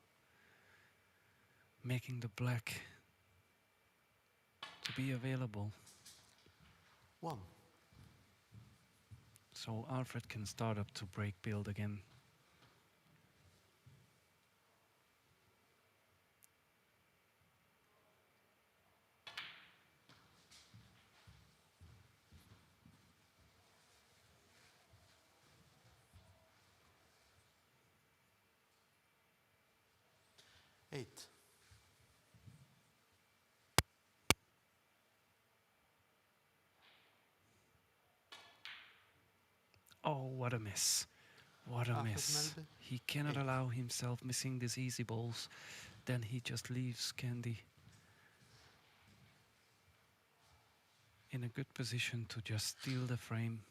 making the black to be available. 1. So Alfred can start up to break build again. Eight. Oh, what a miss. What a Alfred miss. Melbye, He cannot 8. allow himself missing these easy balls. Then he just leaves Kandi in a good position to just steal the frame.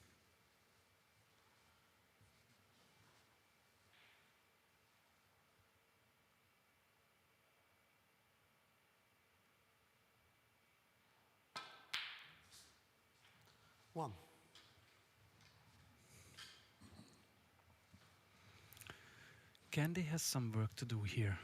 One. Kandi has some work to do here.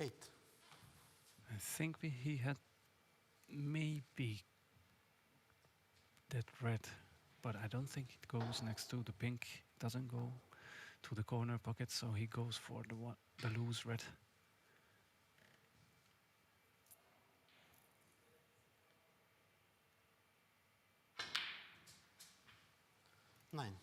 Eight. I think he had maybe that red, but I don't think it goes next to the pink. It doesn't go to the corner pocket, so he goes for the loose red. Nine.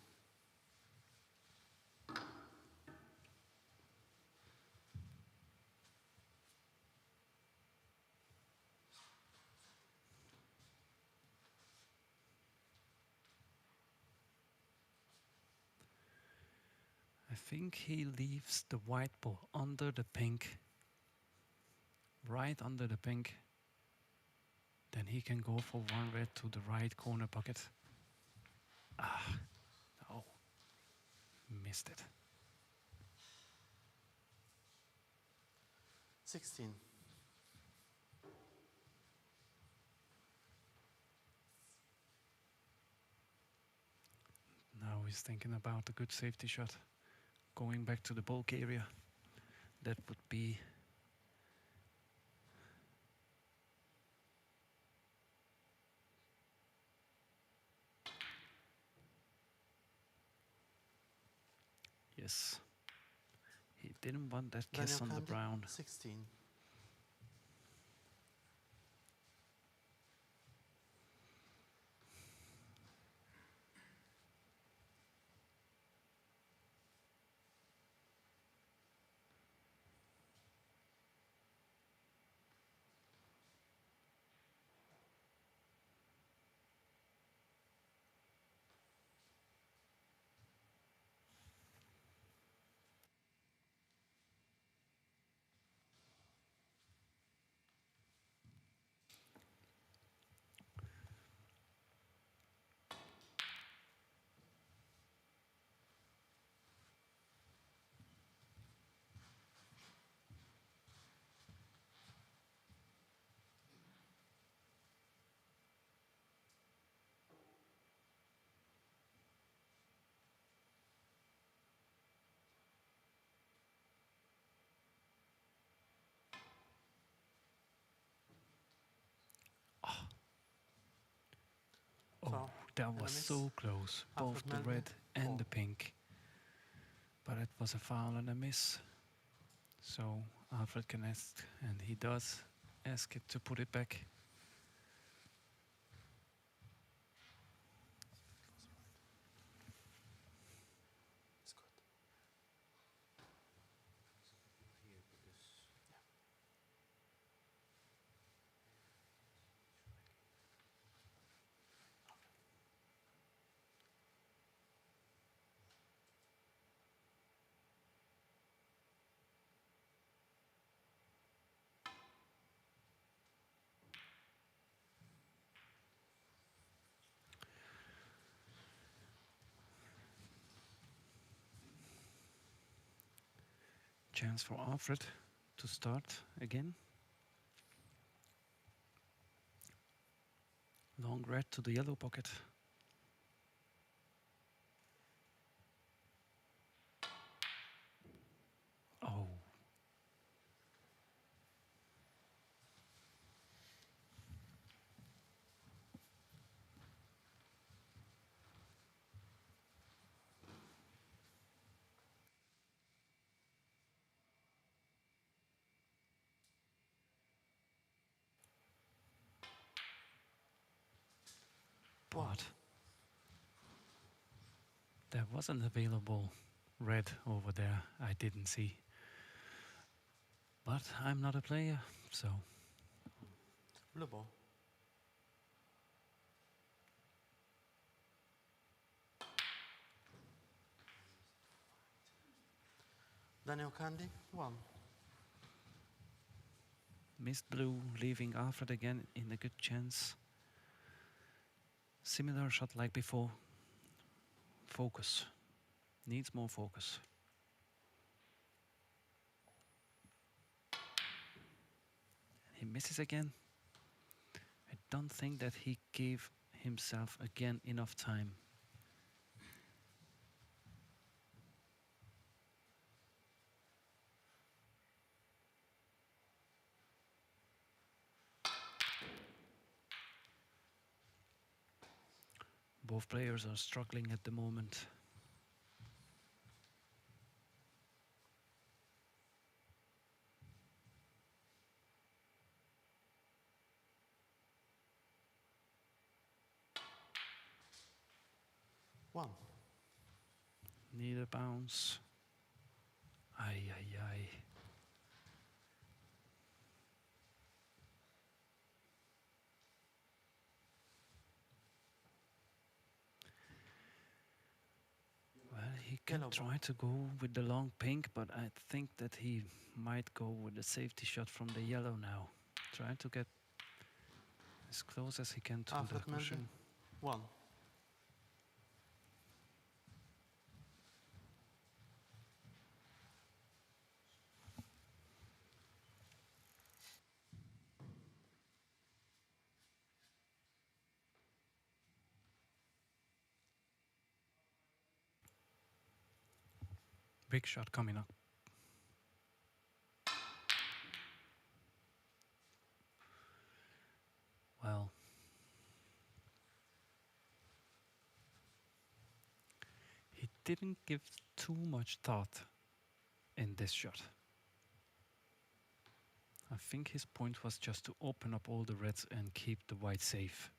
I think he leaves the white ball under the pink, right under the pink. Then he can go for one red to the right corner pocket. Ah, no, missed it. 16. Now he's thinking about a good safety shot. Going back to the bulk area. That would be yes. He didn't want that kiss Daniel on the Kandi, brown. 16. That was miss. so close, both Alfred the Melbye, red and four. the pink. But it was a foul and a miss. So Alfred can ask, and he does ask it to put it back. It's good. Here, because Chance for Alfred to start again. Long red to the yellow pocket. Oh. But there was an available red over there I didn't see. But I'm not a player, so Blue ball. Daniel Kandi, 1. missed blue, leaving Alfred again in a good chance. Similar shot like before. Focus. Needs more focus. He misses again. I don't think that he gave himself again enough time. Both players are struggling at the moment. One. Need a bounce. Ay, ay, ay. Well, he can Yellow ball. try to go with the long pink, but I think that he might go with the safety shot from the yellow now. Trying to get as close as he can to Alfred the Melbye, cushion. 1. Big shot coming up. Well, he didn't give too much thought in this shot. I think his point was just to open up all the reds and keep the white safe.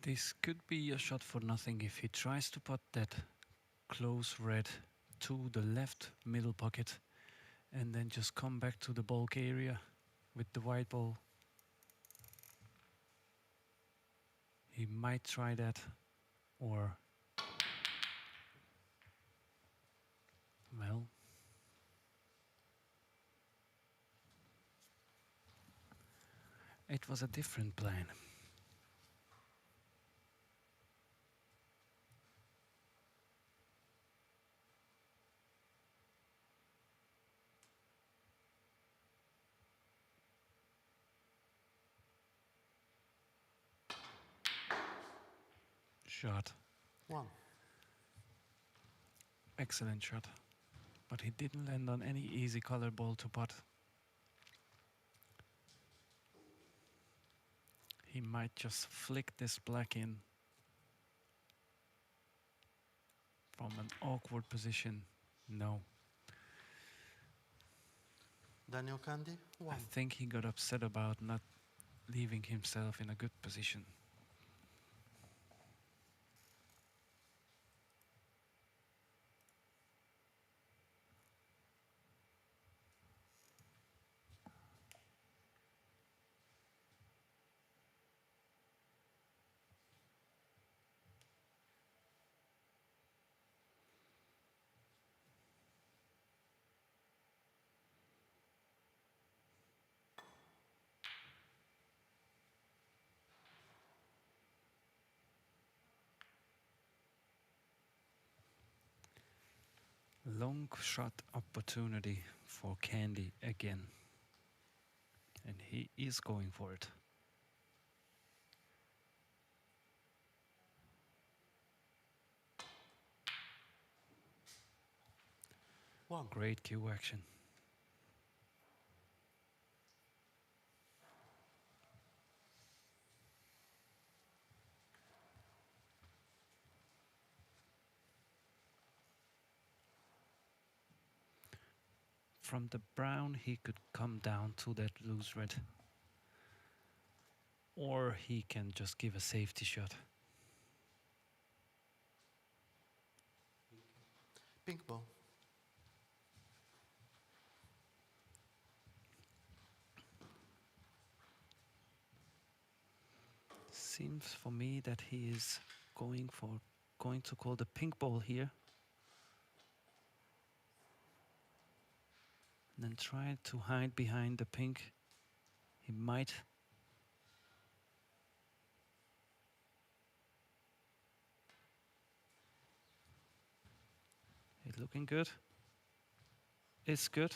This could be a shot for nothing if he tries to put that close red to the left middle pocket and then just come back to the bulk area with the white ball. He might try that, or well, it was a different plan. Shot. 1. Excellent shot. But he didn't land on any easy color ball to putt. He might just flick this black in from an awkward position. No. Daniel Kandi, I 1. think he got upset about not leaving himself in a good position. Long shot opportunity for Kandi again. And he is going for it. One. Great cue action. From the brown, he could come down to that loose red. Or he can just give a safety shot. Pink ball. Seems for me that he is going to call the pink ball here. And then try to hide behind the pink. He might. It's looking good. It's good.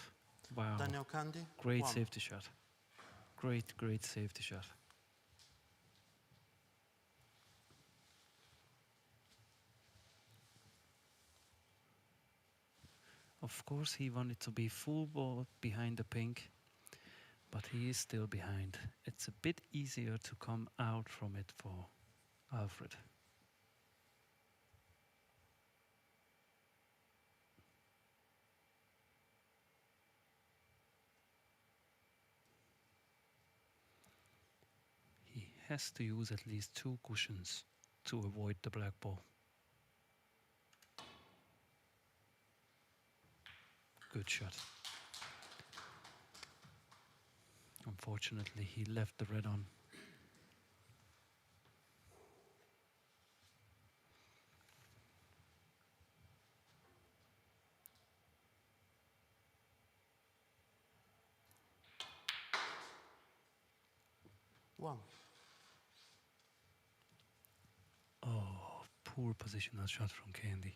Wow. Daniel Kandi, Great 1. safety shot. Great safety shot. Of course, he wanted to be full ball behind the pink, but he is still behind. It's a bit easier to come out from it for Alfred. He has to use at least 2 cushions to avoid the black ball. Good shot. Unfortunately, he left the red on. One. Oh, poor positional shot from Kandi.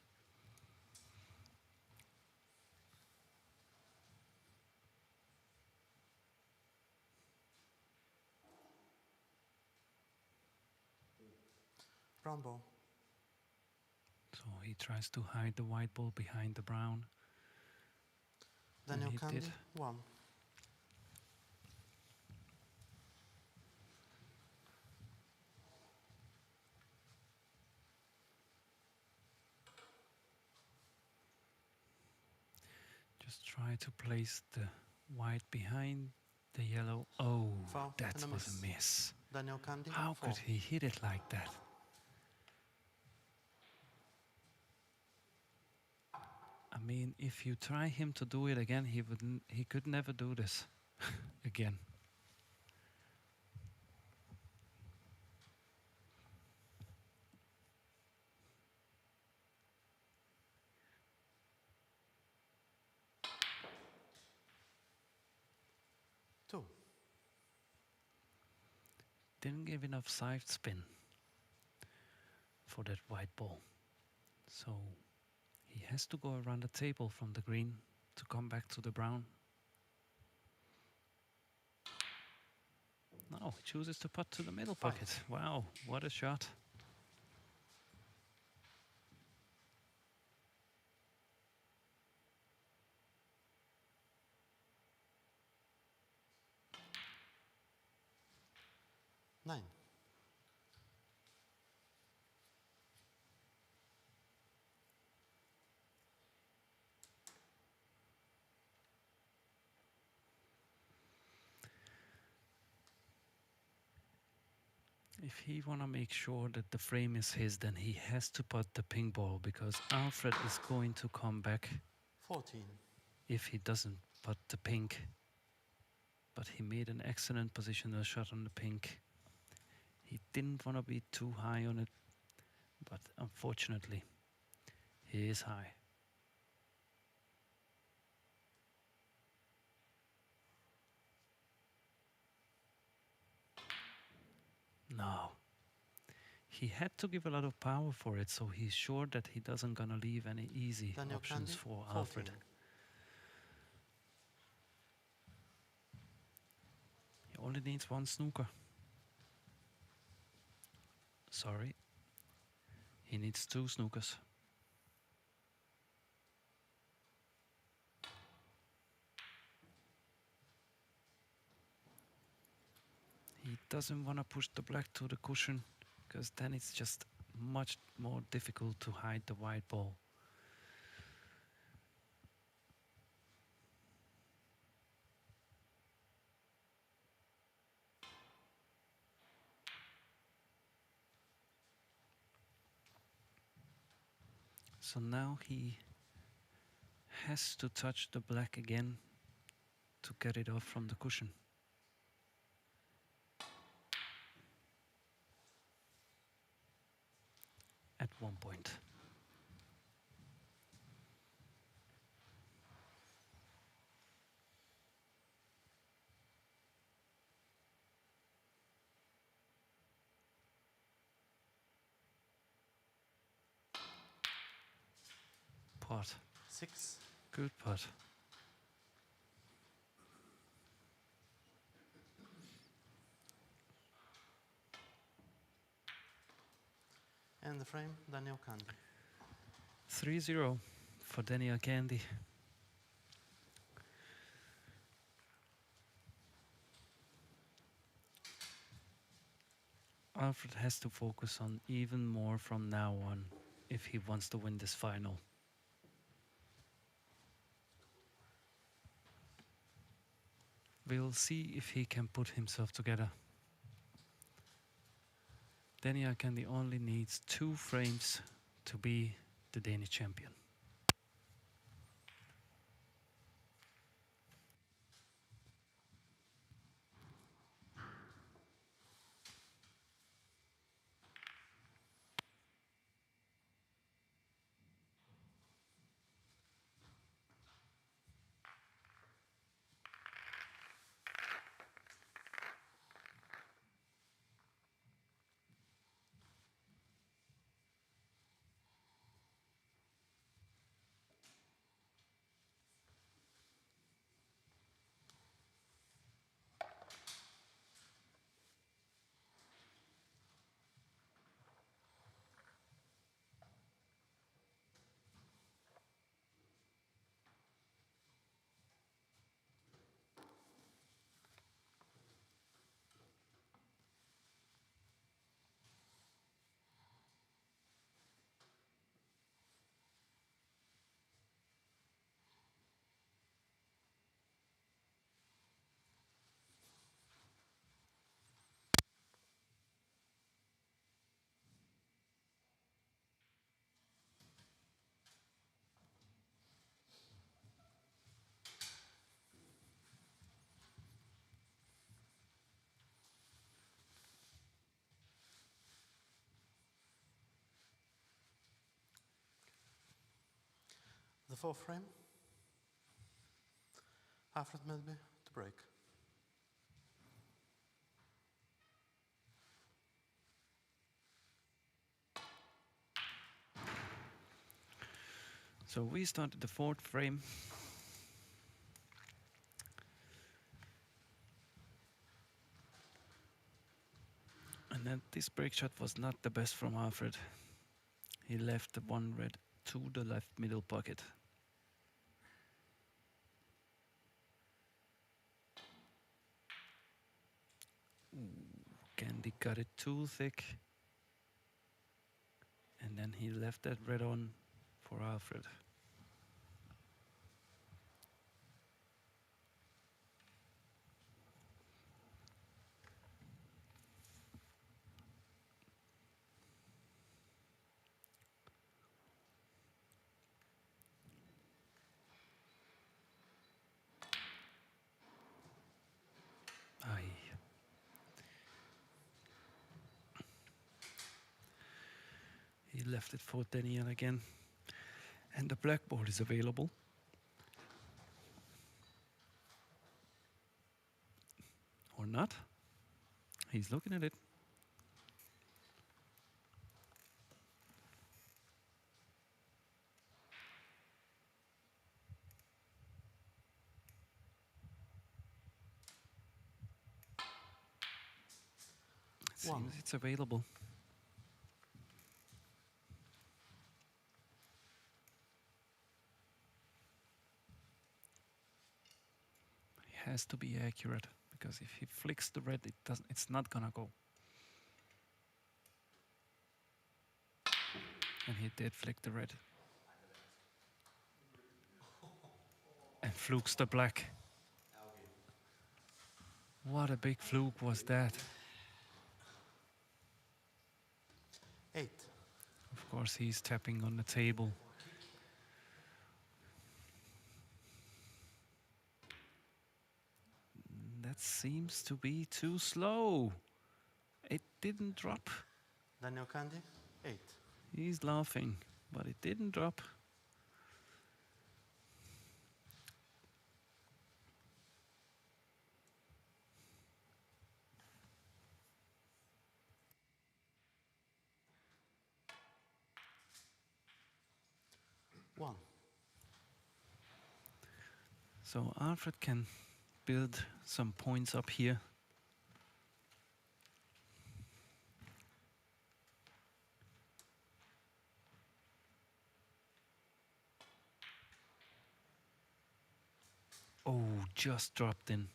Brown ball. So he tries to hide the white ball behind the brown. Daniel he Kandi, did. 1. Just try to place the white behind the yellow. Oh, Foul that and a was miss. a miss. Daniel Kandi, How 4. could he hit it like that? I mean, if you try him to do it again, he could never do this again. didn't give enough side spin for that white ball. So he has to go around the table from the green to come back to the brown. No, he chooses to putt to the middle pocket. Wow, what a shot. Nine. If he wanna make sure that the frame is his, then he has to putt the pink ball, because Alfred is going to come back 14. if he doesn't putt the pink. But he made an excellent positional shot on the pink. He didn't want to be too high on it, but unfortunately, he is high. No. He had to give a lot of power for it, so he's sure that he doesn't gonna leave any easy Daniel options Kandi, for 14. Alfred. He only needs one snooker. Sorry. He needs 2 snookers. He doesn't want to push the black to the cushion, because then it's just much more difficult to hide the white ball. So now he has to touch the black again to get it off from the cushion. At one point. Putt. 6. Good putt. And the frame, Daniel Kandi. 3-0 for Daniel Kandi. Alfred has to focus on even more from now on if he wants to win this final. We'll see if he can put himself together. Daniel Kandi only needs 2 frames to be the Danish champion. The 4th frame, Alfred Melbye to break. So we started the fourth frame. And then this break shot was not the best from Alfred. He left the one red to the left middle pocket. Kandi got it too thick. And then he left that red on for Alfred. Aye. He left it for Daniel again. And the blackboard is available. Or not. He's looking at it. It One. seems it's available. He has to be accurate, because if he flicks the red, it's not gonna go. And he did flick the red. And flukes the black. What a big fluke was that. 8. Of course, he's tapping on the table. That seems to be too slow. It didn't drop. Daniel Kandi, 8. He's laughing, but it didn't drop. One. So Alfred can build some points up here. Oh, just dropped in.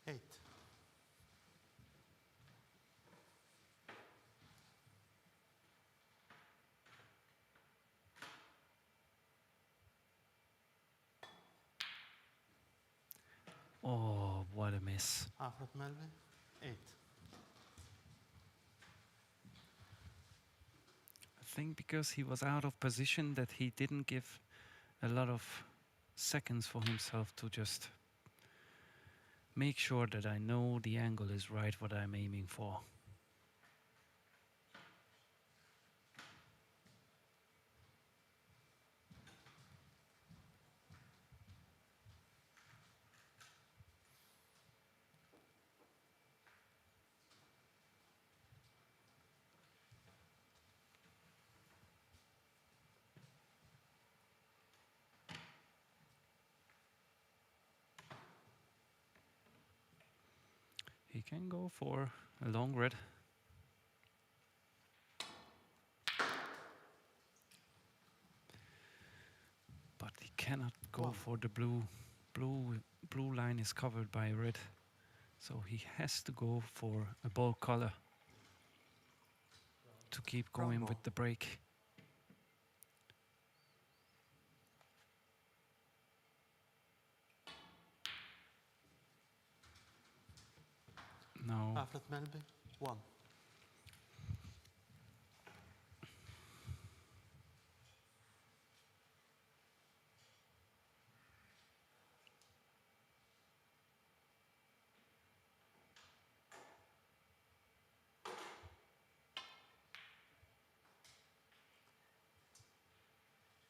Eight. Oh, what a miss. Alfred Melbye, 8. I think because he was out of position that he didn't give a lot of seconds for himself to just make sure that I know the angle is right what I'm aiming for. He can go for a long red. But he cannot go for the blue. Blue line is covered by red. So he has to go for a ball color to keep going with the break. No. Alfred Melbye, 1.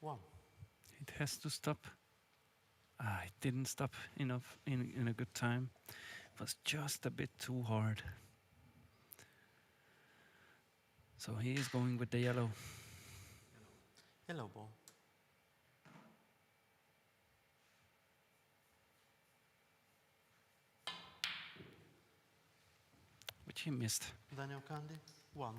One. It has to stop. It didn't stop enough in a good time. It was just a bit too hard. So he is going with the yellow. Yellow ball. Which he missed. Daniel Kandi, 1.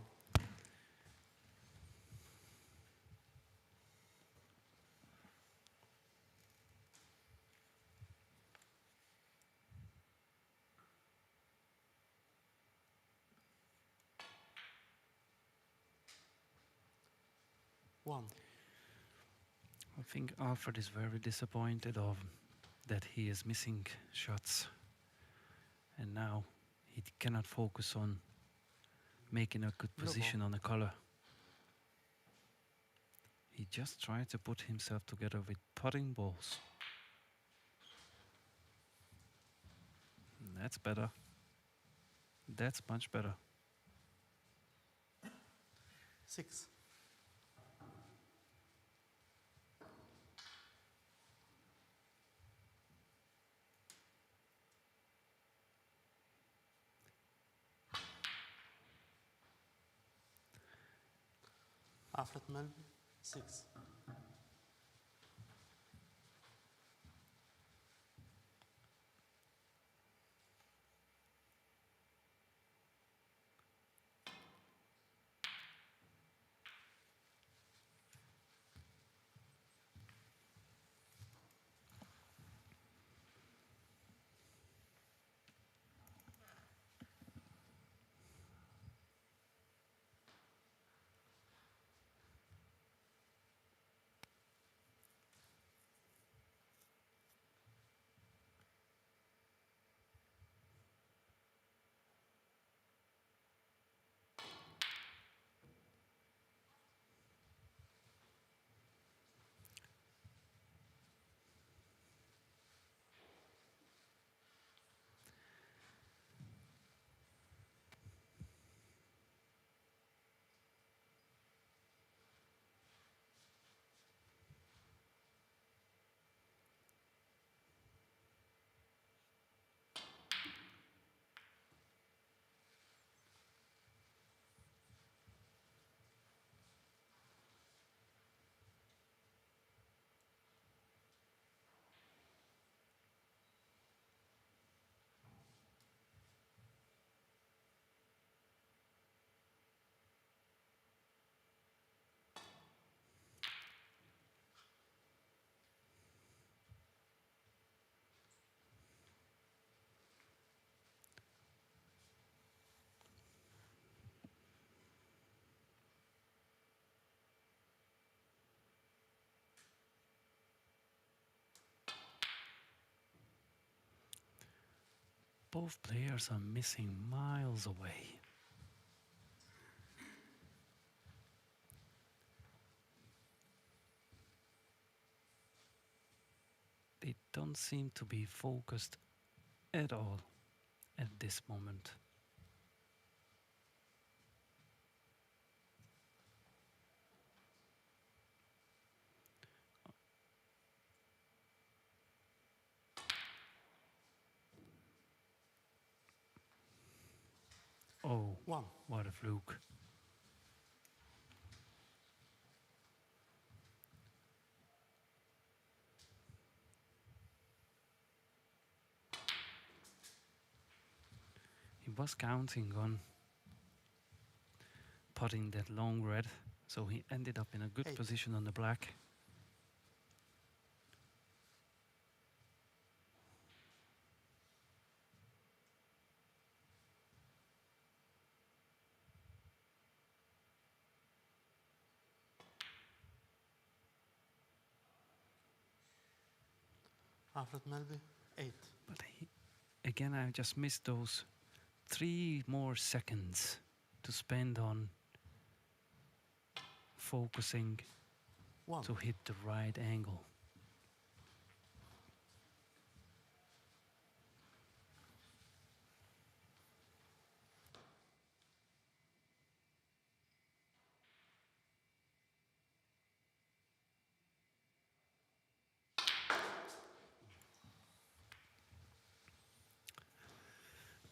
One. I think Alfred is very disappointed of that he is missing shots. And now he cannot focus on making a good Blue position ball. on the color. He just tried to put himself together with putting balls. That's better. That's much better. 6. Alfred Melbye, 6. Both players are missing miles away. They don't seem to be focused at all at this moment. Oh, 1. what a fluke. He was counting on putting that long red, so he ended up in a good 8. position on the black. Alfred Melbye, 8. But again, I just missed those 3 more seconds to spend on focusing 1. to hit the right angle.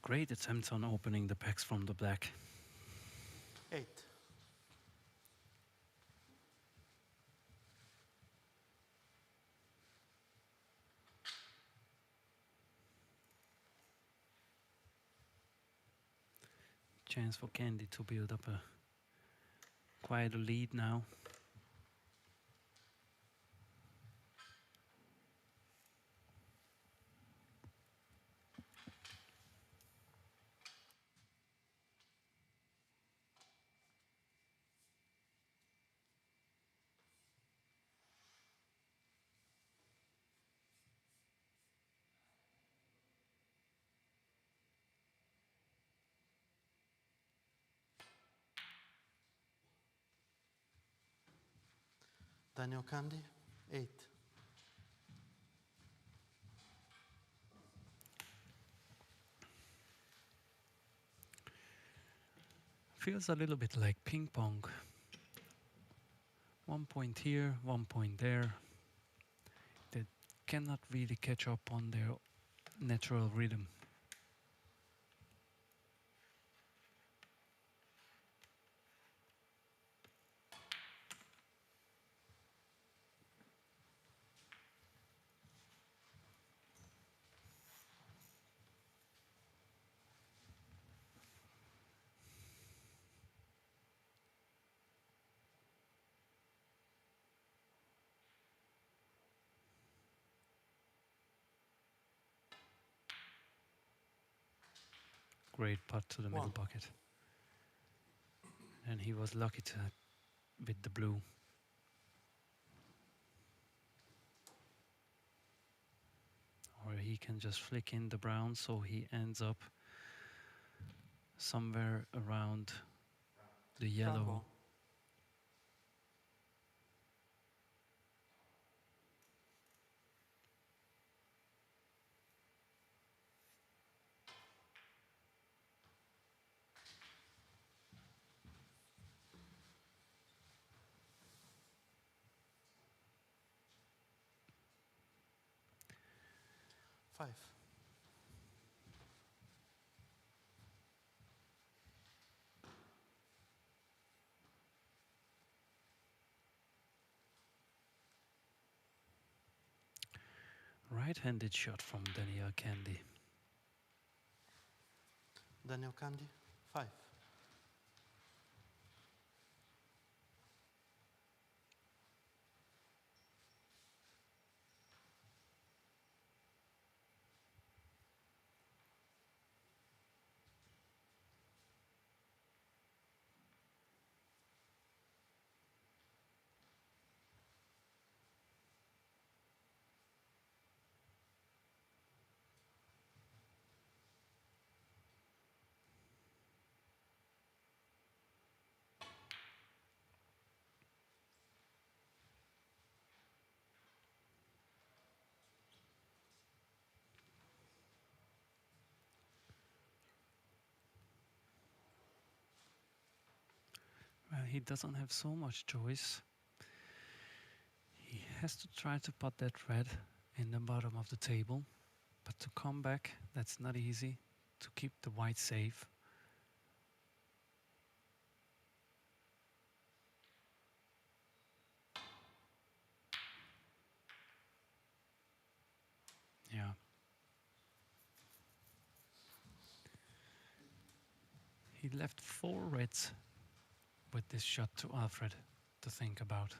Great attempts on opening the packs from the black. 8. chance for Kandi to build up a quite a lead now. Daniel Kandi, 8. Feels a little bit like ping pong. 1 point here, 1 point there. They cannot really catch up on their natural rhythm. Great putt to the middle One. pocket. And he was lucky to with the blue. Or he can just flick in the brown, so he ends up somewhere around the yellow. Ball. Five. Right-handed shot from Daniel Kandi. Daniel Kandi, 5. Well, he doesn't have so much choice. He has to try to put that red in the bottom of the table. But to come back, that's not easy. To keep the white safe. Yeah. He left 4 reds with this shot to Alfred to think about.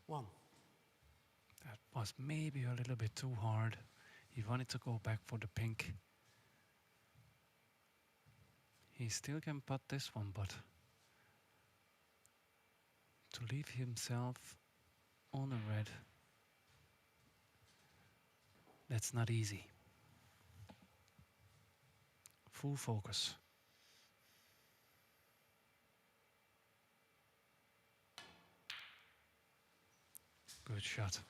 One. That was maybe a little bit too hard. He wanted to go back for the pink. He still can putt this one, but to leave himself on a red, that's not easy. Full focus. Good shot.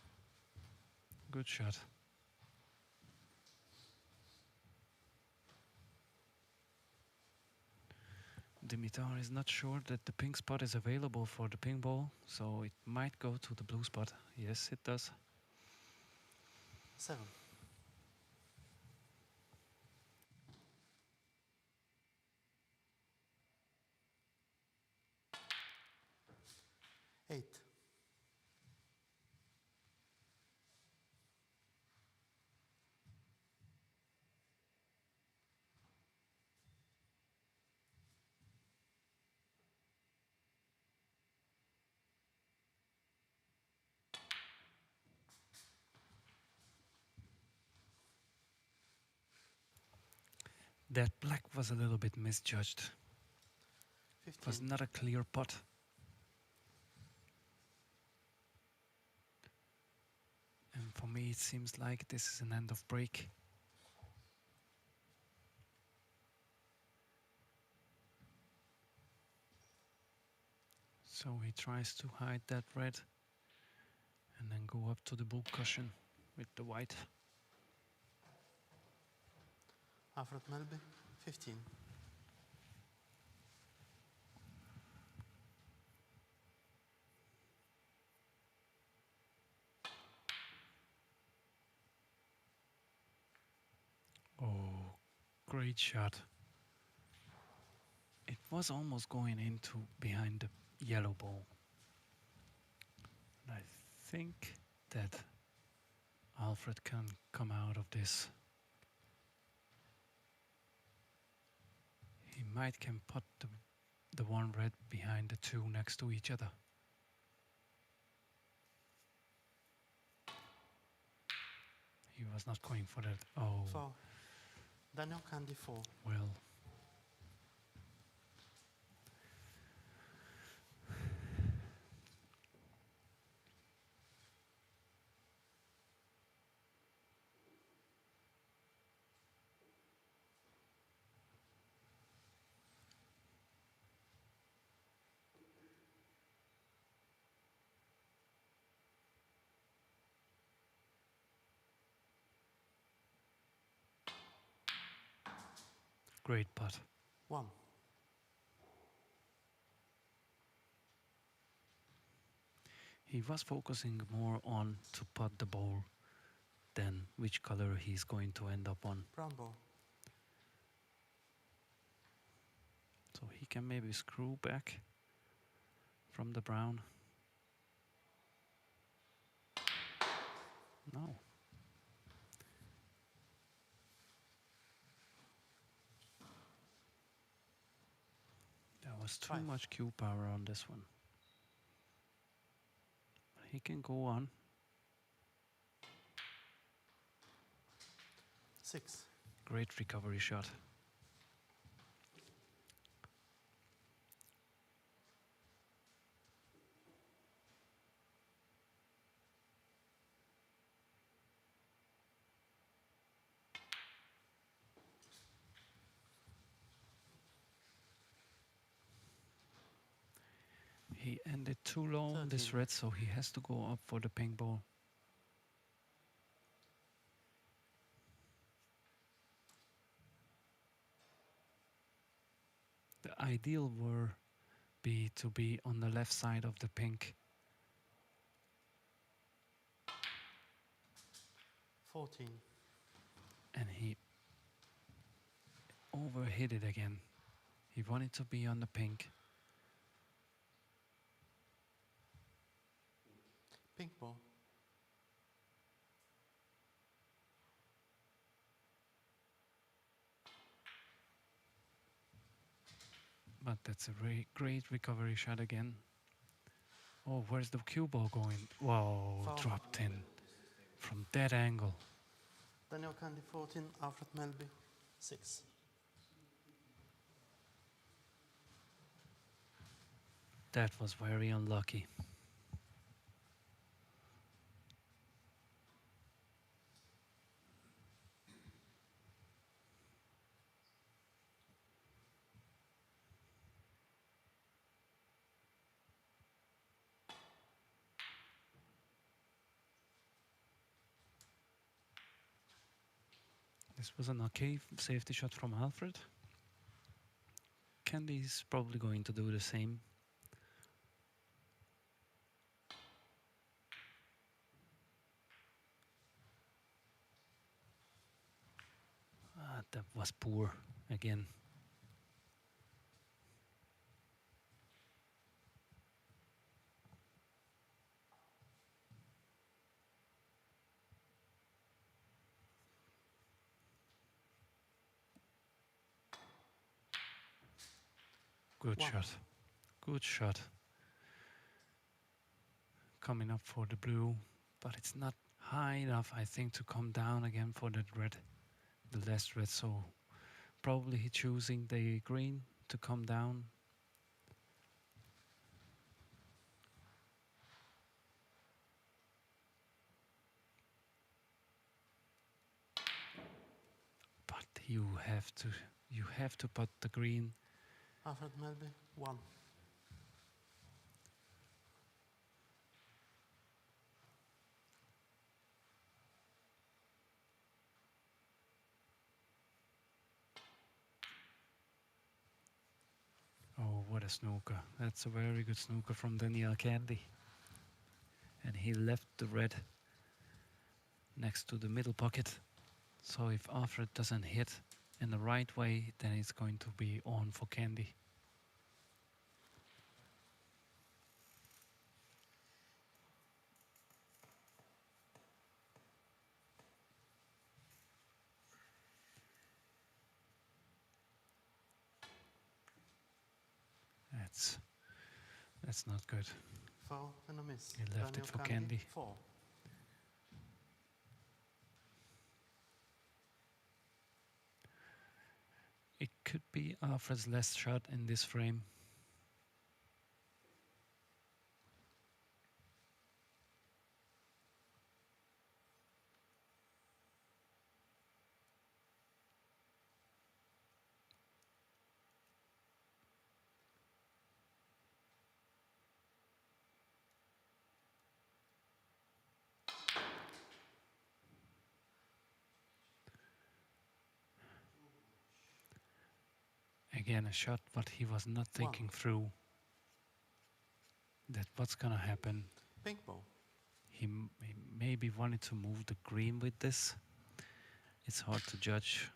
Good shot. Dimitar is not sure that the pink spot is available for the ping ball, so it might go to the blue spot. Yes, it does. 7. 8. That black was a little bit misjudged. It was 15. not a clear pot. And for me, it seems like this is an end of break. So he tries to hide that red and then go up to the bull cushion with the white. Alfred Melbye, 15. Oh, great shot. It was almost going into behind the yellow ball. And I think that Alfred can come out of this. He might can put the one red behind the two next to each other. He was not going for that. Oh, 4. Daniel Kandi, 4. well. Great putt. 1. He was focusing more on to putt the ball than which color he's going to end up on. Brown ball. So he can maybe screw back from the brown. No. There was too 5. much cue power on this one. But he can go on. 6. Great recovery shot. He ended too low on this 13. red, so he has to go up for the pink ball. The ideal were be to be on the left side of the pink. 14. And he overhit it again. He wanted to be on the pink. Pink ball. But that's a great recovery shot again. Oh, where's the cue ball going? Wow, Foul. dropped in from that angle. Daniel Kandi, 14. Alfred Melbye, 6. That was very unlucky. This was an okay safety shot from Alfred. Kandi's probably going to do the same. That was poor again. Good One. shot. Good shot. Coming up for the blue, but it's not high enough, I think, to come down again for the red, the last red. So probably he choosing the green to come down. But you have to put the green. Alfred, Melbye, 1. Oh, what a snooker. That's a very good snooker from Daniel Kandi. And he left the red next to the middle pocket. So if Alfred doesn't hit in the right way, then it's going to be on for Kandi. That's not good. 4 and a miss. He left it for Kandi. 4. It could be Alfred's last shot in this frame. Again, a shot, but he was not thinking through that what's gonna happen. Pink ball. He maybe wanted to move the green with this. It's hard to judge.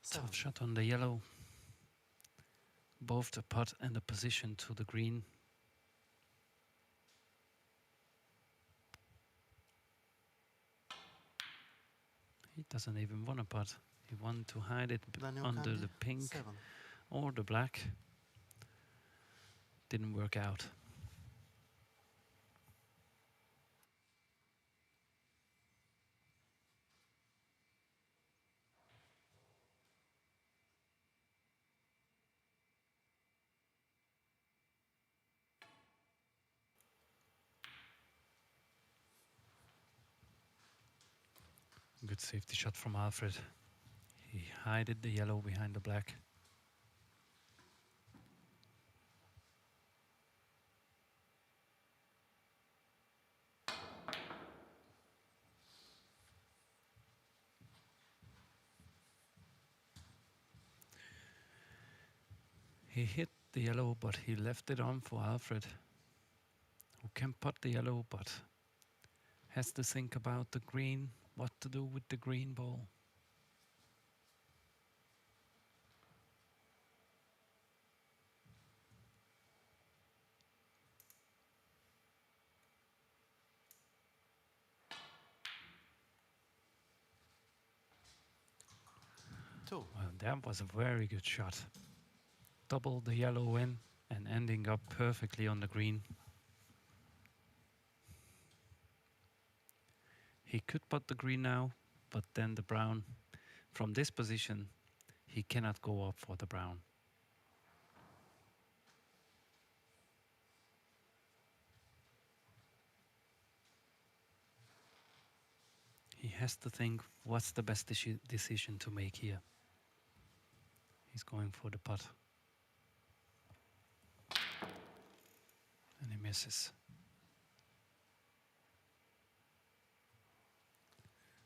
Tough shot on the yellow. Both the putt and the position to the green. He doesn't even want a putt. He wanted to hide it under Kandi, the pink 7. or the black. Didn't work out. Good safety shot from Alfred. He hid the yellow behind the black. He hit the yellow, but he left it on for Alfred, who can putt the yellow, but has to think about the green, what to do with the green ball. Well, that was a very good shot. Double the yellow in and ending up perfectly on the green. He could putt the green now, but then the brown, from this position, he cannot go up for the brown. He has to think, what's the best decision to make here? He's going for the putt. And he misses.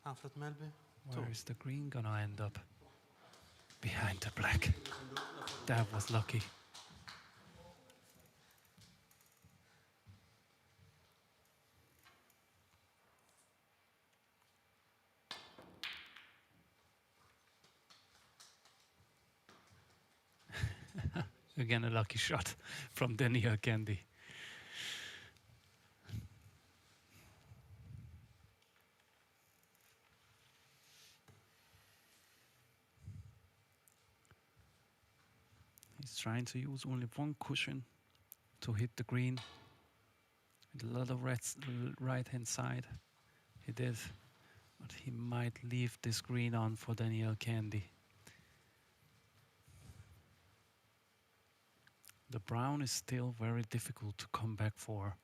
Alfred, Melbye, 2. Where is the green gonna end up? Behind the black. That was lucky. Again, a lucky shot from Daniel Kandi. He's trying to use only one cushion to hit the green. With a lot of right hand side. He did, but he might leave this green on for Daniel Kandi. The brown is still very difficult to come back for.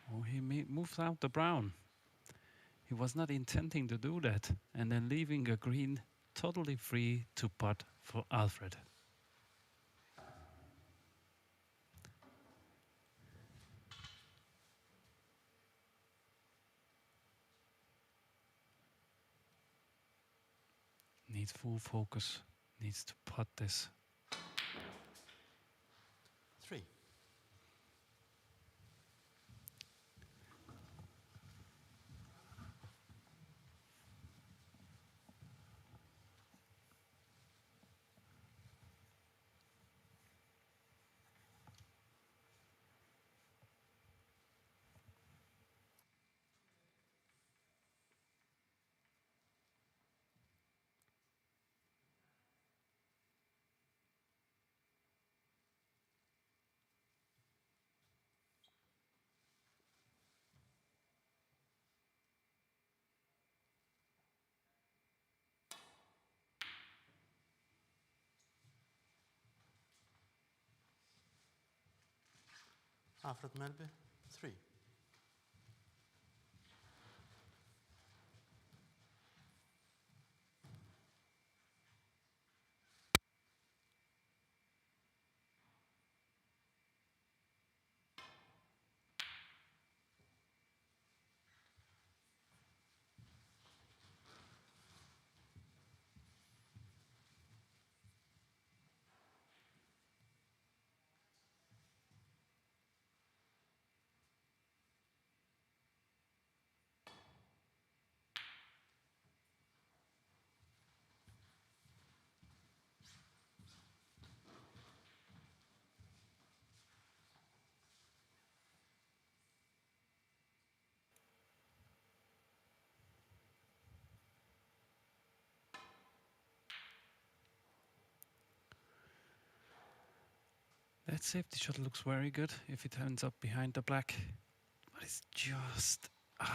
Oh, he moved out the brown. He was not intending to do that, and then leaving a green totally free to putt for Alfred. Needs full focus, needs to putt this. 3. Alfred Melbye, 3. That safety shot looks very good if it ends up behind the black. But it's just, I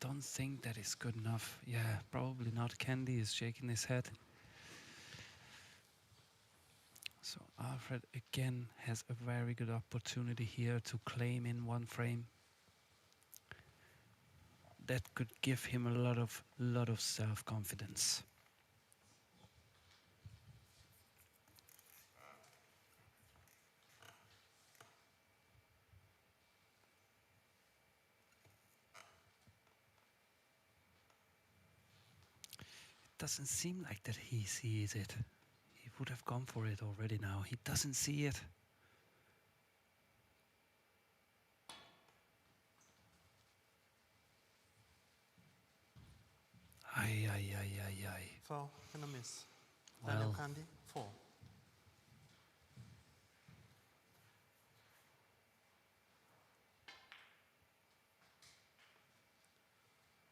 don't think that is good enough. Yeah, probably not. Kandi is shaking his head. So Alfred again has a very good opportunity here to claim in one frame. That could give him a lot of self-confidence. Doesn't seem like that he sees it. He would have gone for it already now. He doesn't see it. Ay. Foul and a miss. Well. Daniel Kandi, 4.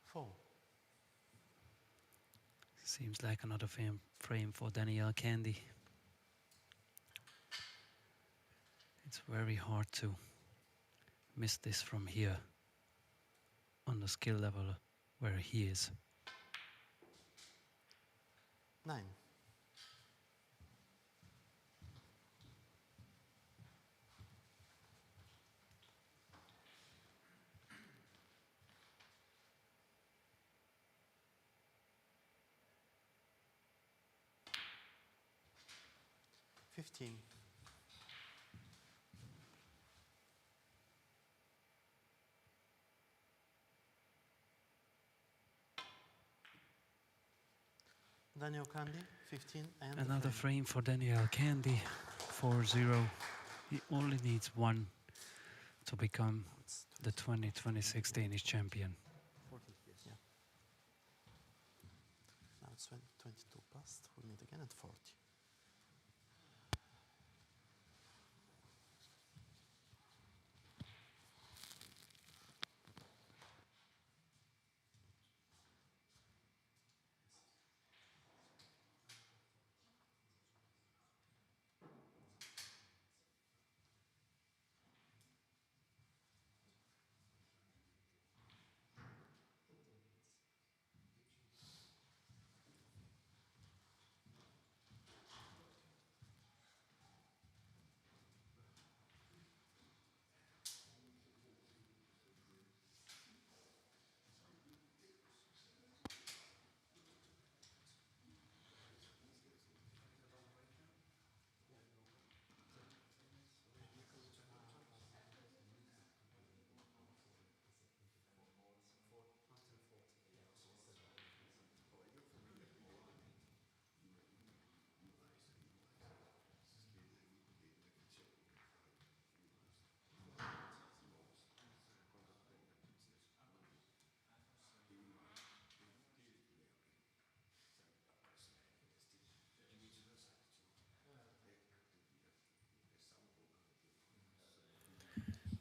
4. Seems like another frame for Daniel Kandi. It's very hard to miss this from here on the skill level where he is. 9. 15. Daniel Kandi, 15 and Another frame for Daniel Kandi, 4-0. He only needs one to become the 2026 Danish champion. it's 22 past. We meet again at 40.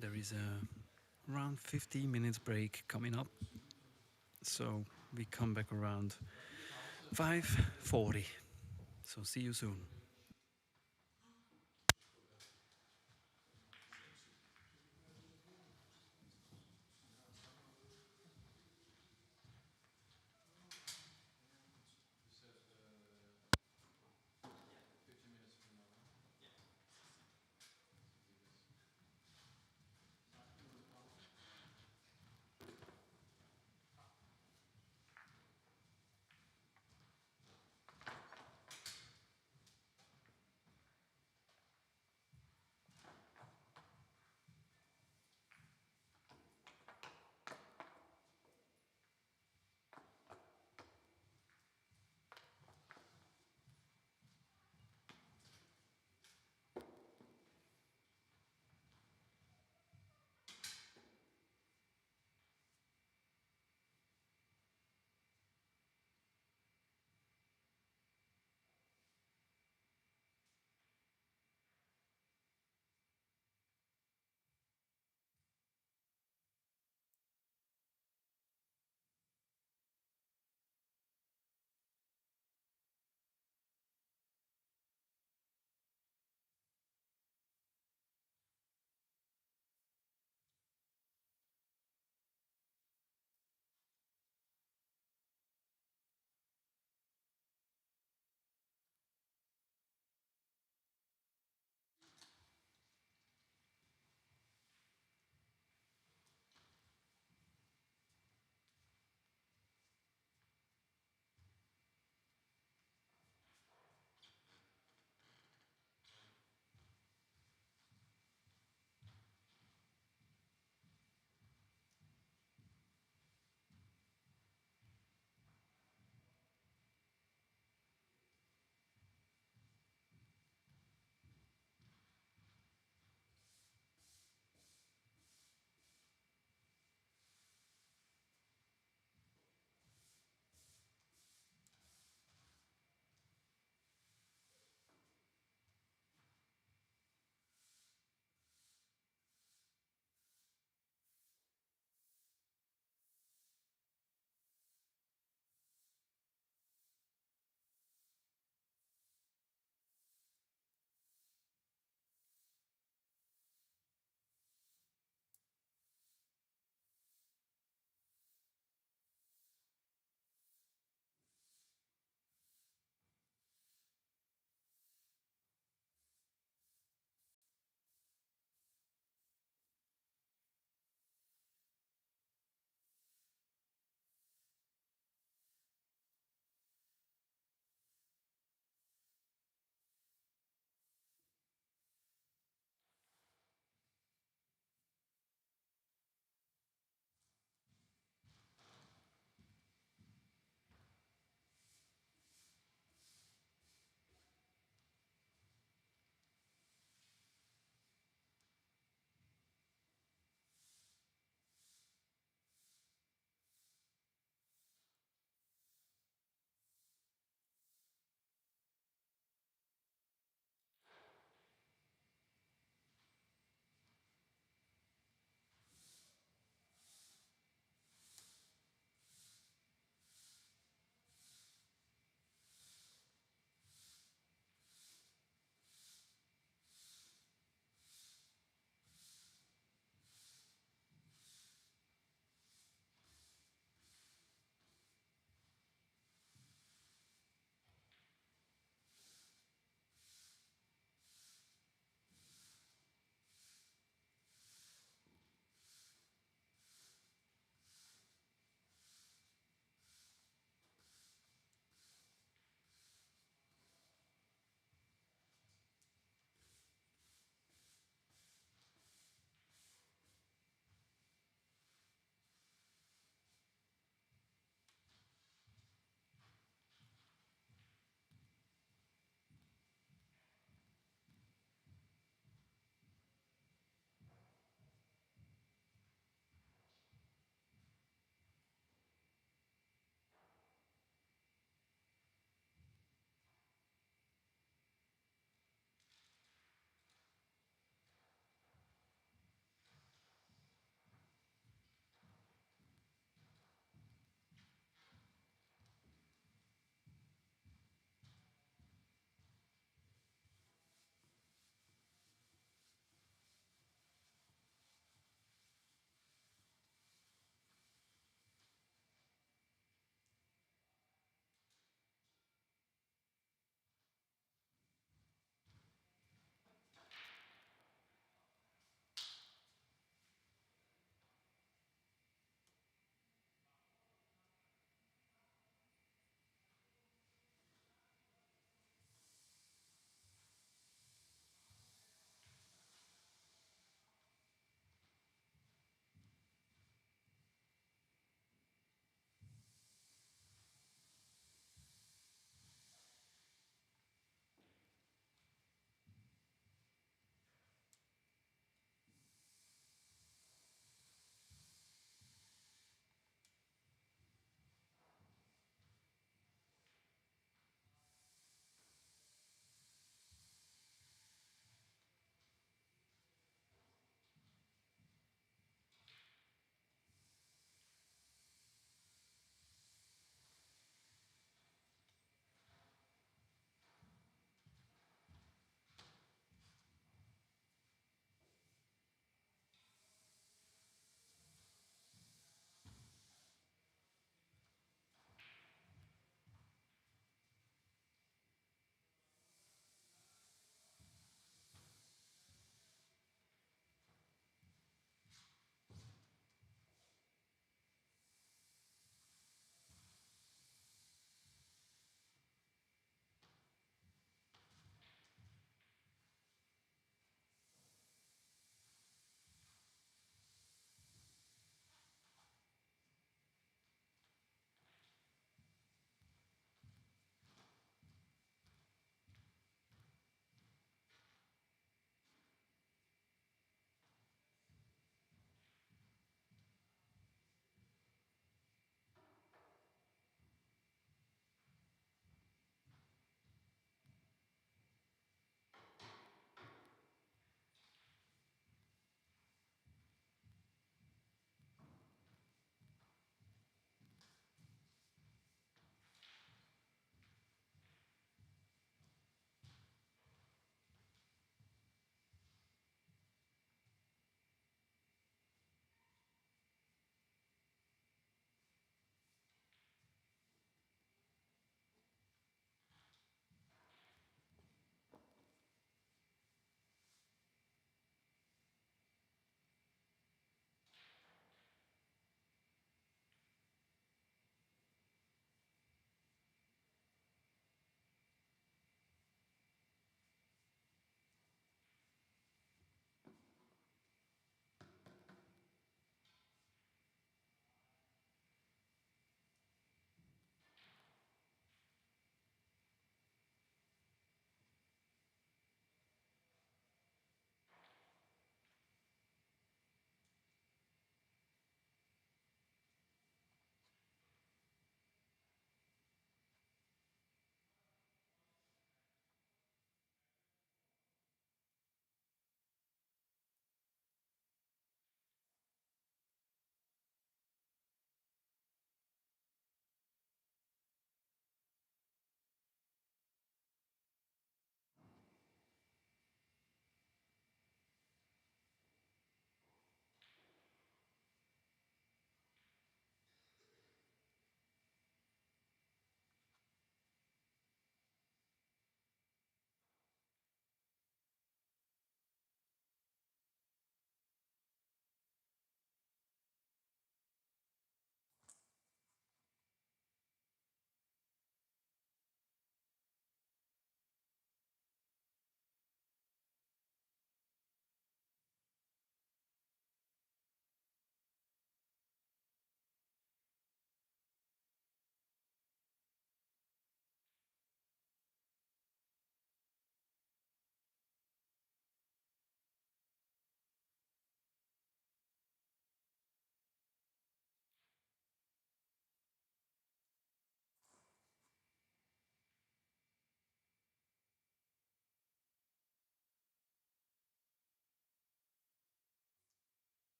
There is a around 15 minutes break coming up, so we come back around 5:40. So see you soon.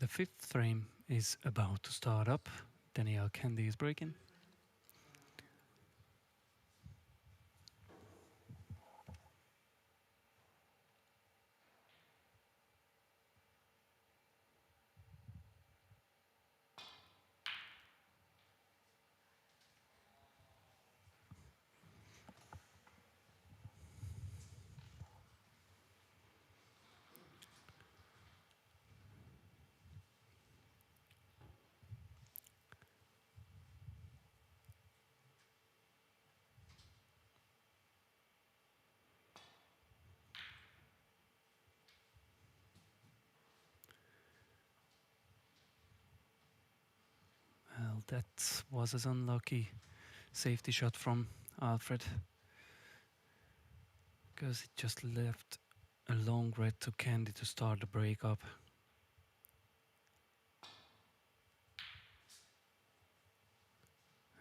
The fifth frame is about to start up. Danielle Kandi is breaking. Well, that was an unlucky safety shot from Alfred, because it just left a long red to Kandi to start the break up.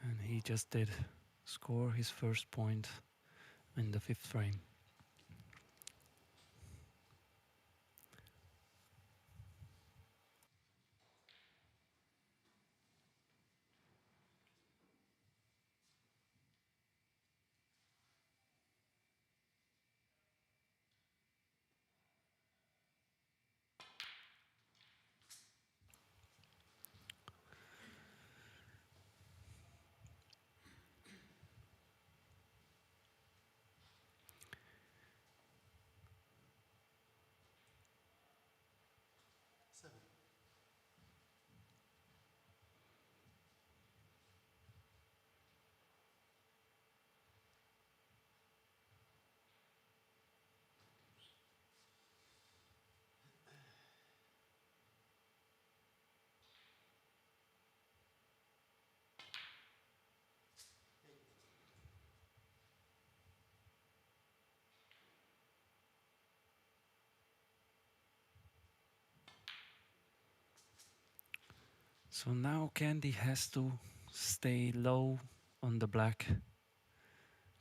And he just did score his first point in the fifth frame. So now Kandi has to stay low on the black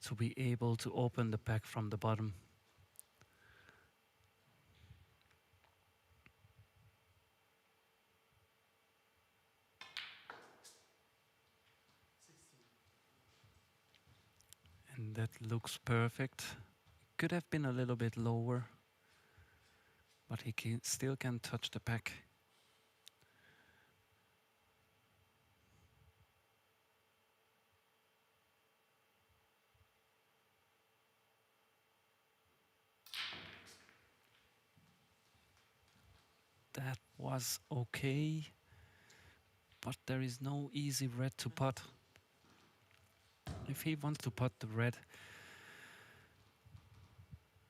to be able to open the pack from the bottom. And that looks perfect. Could have been a little bit lower, but he still can touch the pack. That was okay, but there is no easy red to putt. If he wants to putt the red,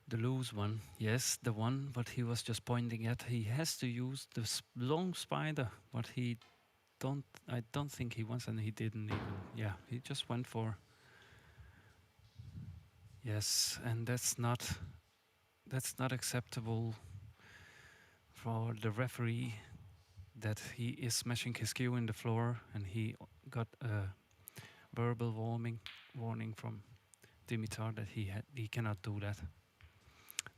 the loose one, yes, the one, but he was just pointing at, he has to use the long spider, but I don't think he wants, and he didn't even, yeah, he just went for, yes, and that's not acceptable for the referee, that he is smashing his cue in the floor, and he got a verbal warning from Dimitar that he cannot do that.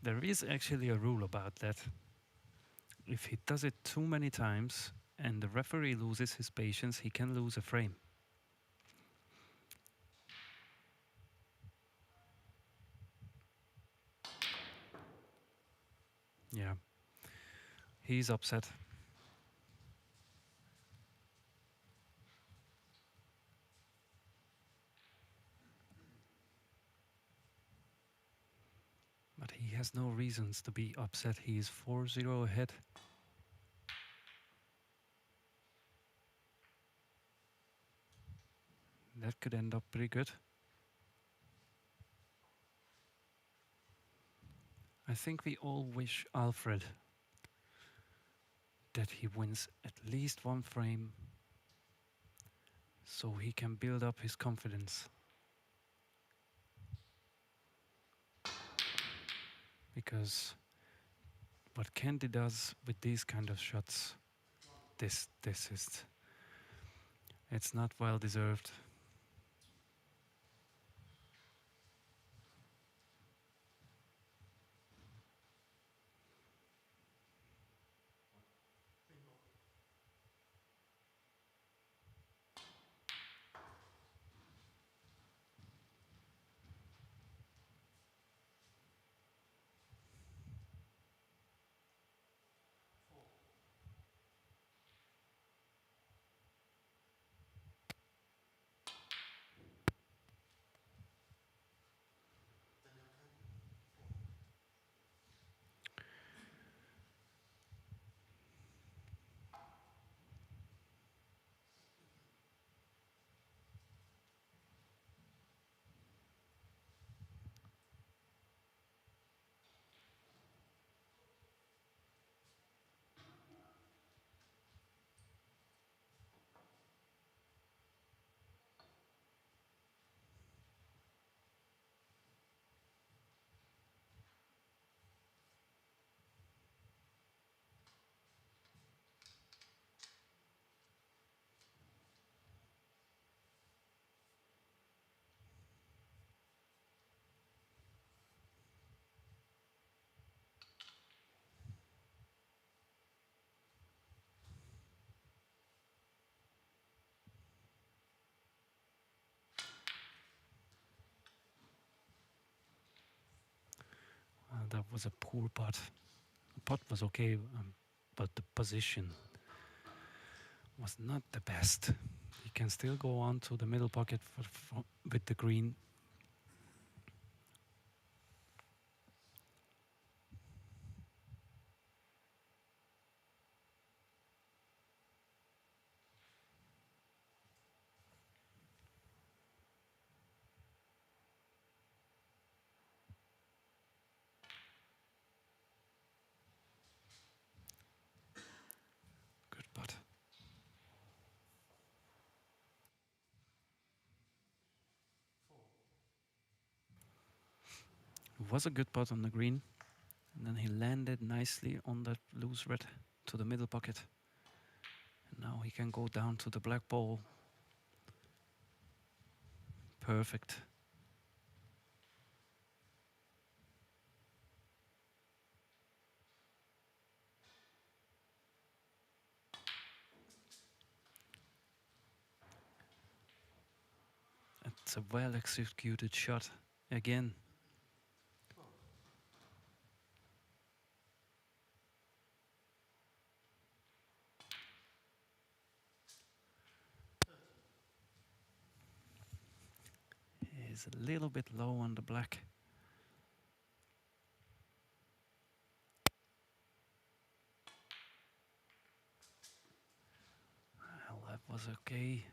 There is actually a rule about that. If he does it too many times and the referee loses his patience, he can lose a frame. Yeah, he's upset. But he has no reasons to be upset. He is 4-0 ahead. That could end up pretty good. I think we all wish Alfred that he wins at least one frame so he can build up his confidence. Because what Kandi does with these kind of shots, it's not well deserved. that was a poor putt. The putt was okay, but the position was not the best. He can still go on to the middle pocket with the green. Good putt. It was a good putt on the green. And then he landed nicely on that loose red to the middle pocket. And now he can go down to the black ball. Perfect. It's a well executed shot again. He's a little bit low on the black. Well, that was okay.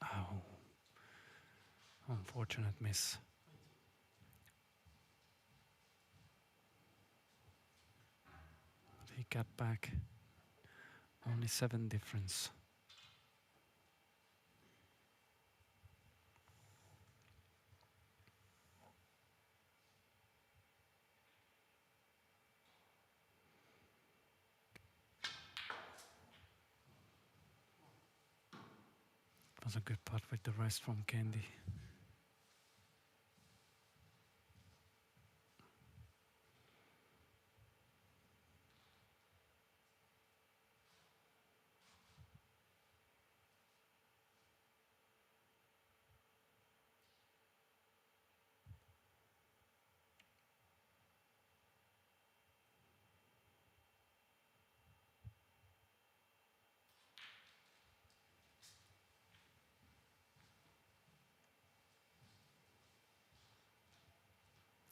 Oh, unfortunate miss. He got back. Only 7 difference. It was a good putt with the rest from Kandi.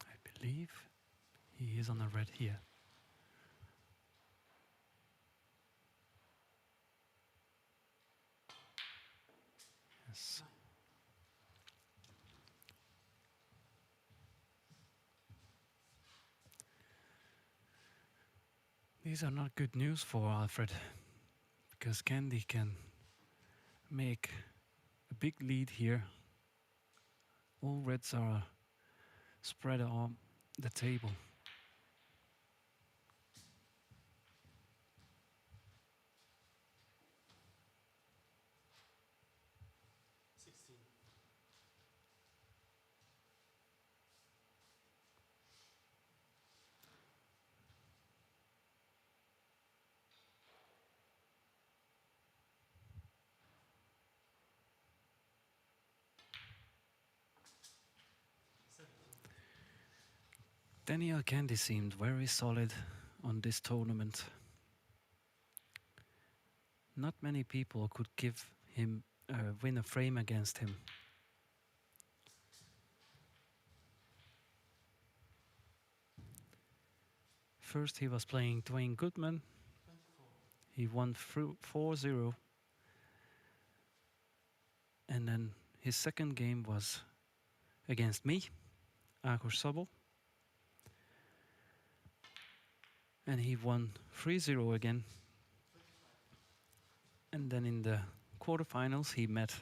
I believe he is on the red here. Yes. These are not good news for Alfred, because Kandi can make a big lead here. All reds are spread on the table. Daniel Kandi seemed very solid on this tournament. Not many people could give him win a frame against him. First he was playing Dwayne Goodman. He won 4-0. And then his second game was against me, Aarhus. And he won 3-0 again. And then in the quarterfinals he met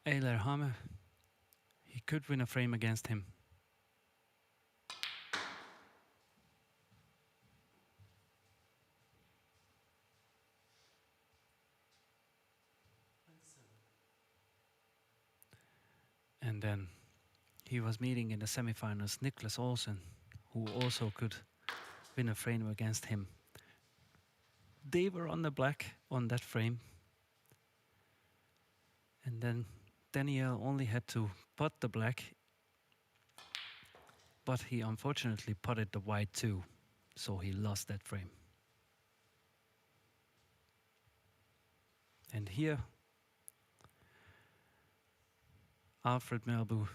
Eiler Hammer. He could win a frame against him. And then he was meeting in the semifinals Niklas Olsen, who also could win a frame against him. They were on the black on that frame. And then Daniel only had to putt the black, but he unfortunately putted the white too, so he lost that frame. And here, Alfred Melbye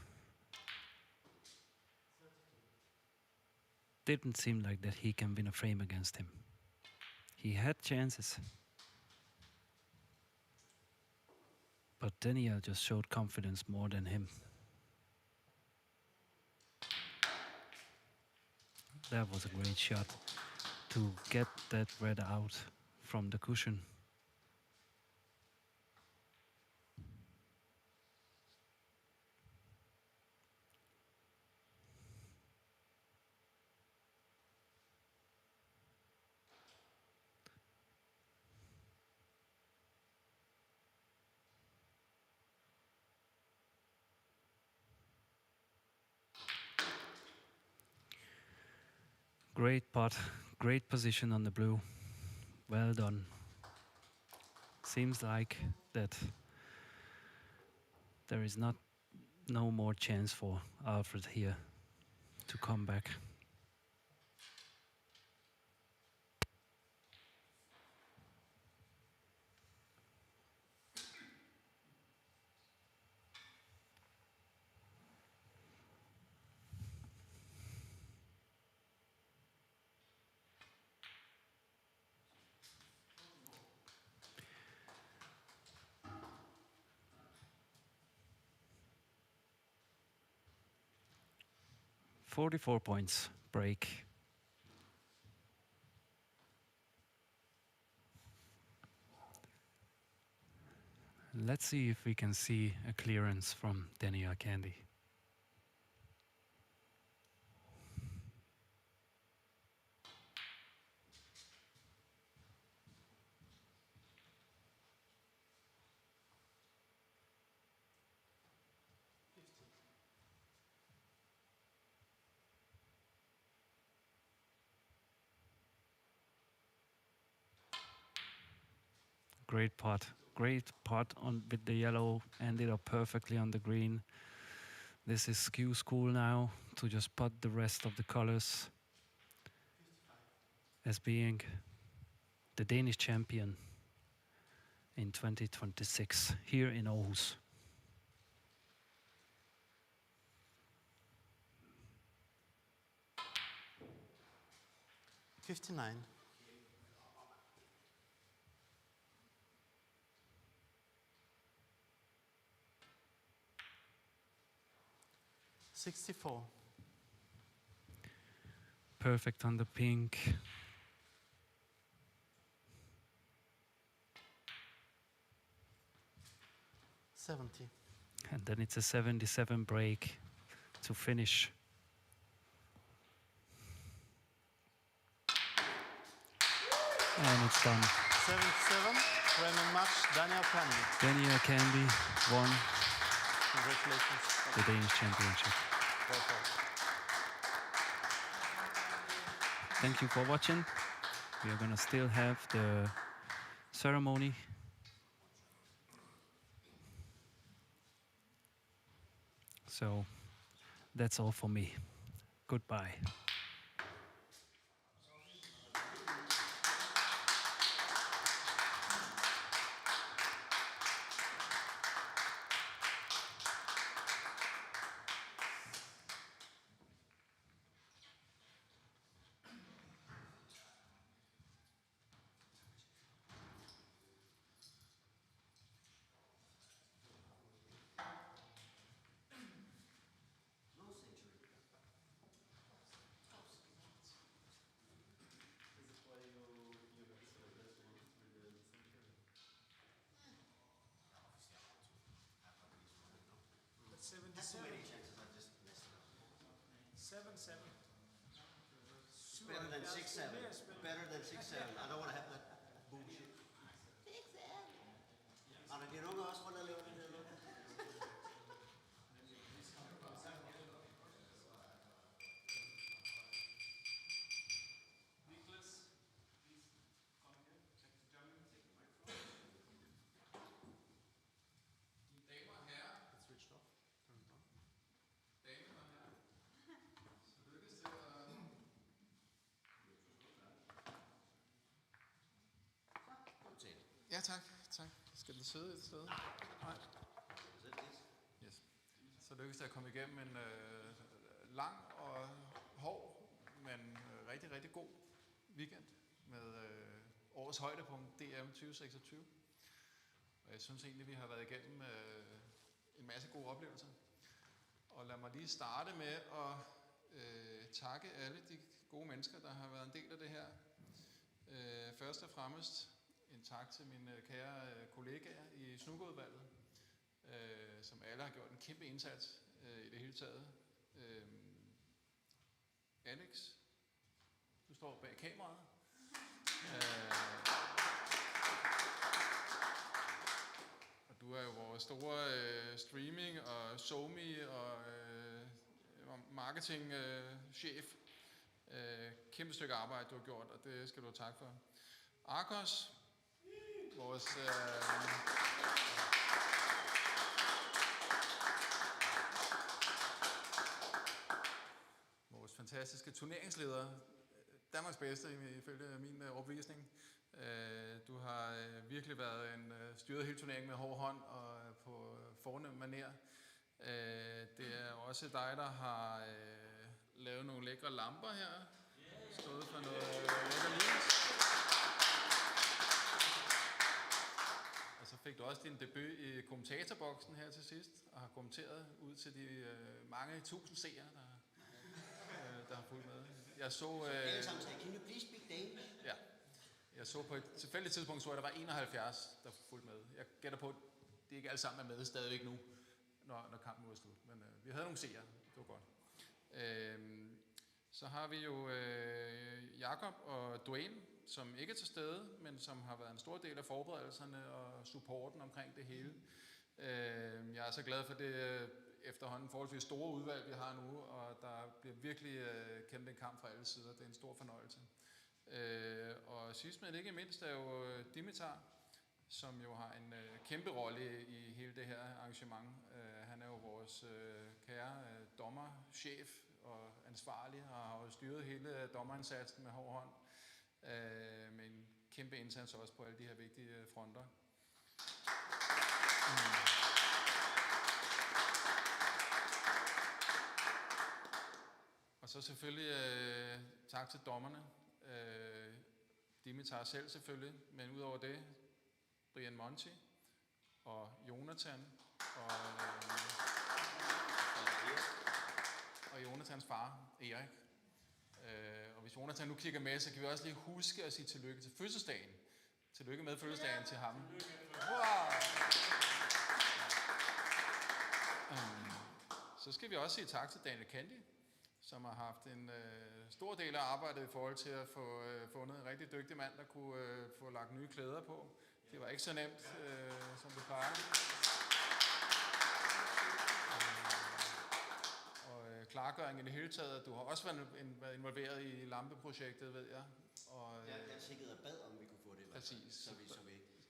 didn't seem like that he can win a frame against him. He had chances, but Daniel just showed confidence more than him. That was a great shot to get that red out from the cushion. Great putt, great position on the blue. Well done. Seems like that there is no more chance for Alfred here to come back. "44 points break." Let's see if we can see a clearance from Daniel Kandi. Great putt on with the yellow, ended up perfectly on the green. This is Skew School now to just putt the rest of the colors as being the Danish champion in 2026 here in Aarhus. $59. 64. Perfect on the pink. $70. And then it's a 77 break to finish. And it's done. 77. Raymond match. Daniel Kandi. Daniel Kandi won Congratulations. the Danish championship. Well done. Thank you for watching. We are gonna still have the ceremony. So that's all for me. Goodbye. Better than 6-7. Better than 6-7. I don't want to have that bullshit. 6-7. Er der de unge også rundt og laver det der? Ja, tak. Skal den sidde et sted? Nej. Yes. Så lykkedes det at komme igennem en lang og hård, men rigtig, rigtig god weekend med årets højdepunkt, DM 2026. Og jeg synes egentlig, vi har været igennem en masse gode oplevelser. Og lad mig lige starte med at takke alle de gode mennesker, der har været en del af det her. Først og fremmest en tak til mine kære kollegaer i Snookerudvalget, som alle har gjort en kæmpe indsats i det hele taget. Alex, du står bag kameraet. Og du er jo vores store streaming og SoMe og marketingchef. Kæmpe stykke arbejde, du har gjort, og det skal du have tak for. Arkos, vores fantastiske turneringsleder, Danmarks bedste ifølge min overbevisning. Du har virkelig været styret hele turneringen med hård hånd og på fornem manér. Det er også dig, der har lavet nogle lækre lamper her. Stået for noget lækker lys. Og så fik du også din debut i kommentatorboksen her til sidst, og har kommenteret ud til de mange tusind seere, der har fulgt med. Jeg så... Can you please speak Danish? Ja. Jeg så på et tilfældigt tidspunkt, så der var 71, der fulgte med. Jeg gætter på, at de ikke alle sammen er med stadigvæk nu, når kampen nu er slut. Men vi havde nogle seere, det var godt. Så har vi jo Jakob og Dwayne, som ikke er til stede, men som har været en stor del af forberedelserne og supporten omkring det hele. Jeg er så glad for det efterhånden forholdsvis store udvalg, vi har nu, og der bliver virkelig kæmpet en kamp fra alle sider. Det er en stor fornøjelse. Og sidst men ikke mindst er jo Dimitar, som jo har en kæmpe rolle i hele det her arrangement. Han er jo vores kære dommerchef og ansvarlig, og har jo styret hele dommerindsatsen med hård hånd. Med en kæmpe indsats også på alle de her vigtige fronter. Og så selvfølgelig tak til dommerne. Dimitar selv selvfølgelig, men udover det, Brian Monti og Jonathan og Jonathans far, Erik. Og hvis Jonathan nu kigger med, så kan vi også lige huske at sige tillykke til fødselsdagen. Tillykke med fødselsdagen til ham. Wow. Så skal vi også sige tak til Kandi, som har haft en stor del af arbejdet i forhold til at få fundet en rigtig dygtig mand, der kunne få lagt nye klæder på. Det var ikke så nemt, som det plejer. Og klargøring i det hele taget. Du har også været involveret i lampeprojektet, ved jeg. Og, jeg tjekkede og bad, om vi kunne få det. Præcis. Så vi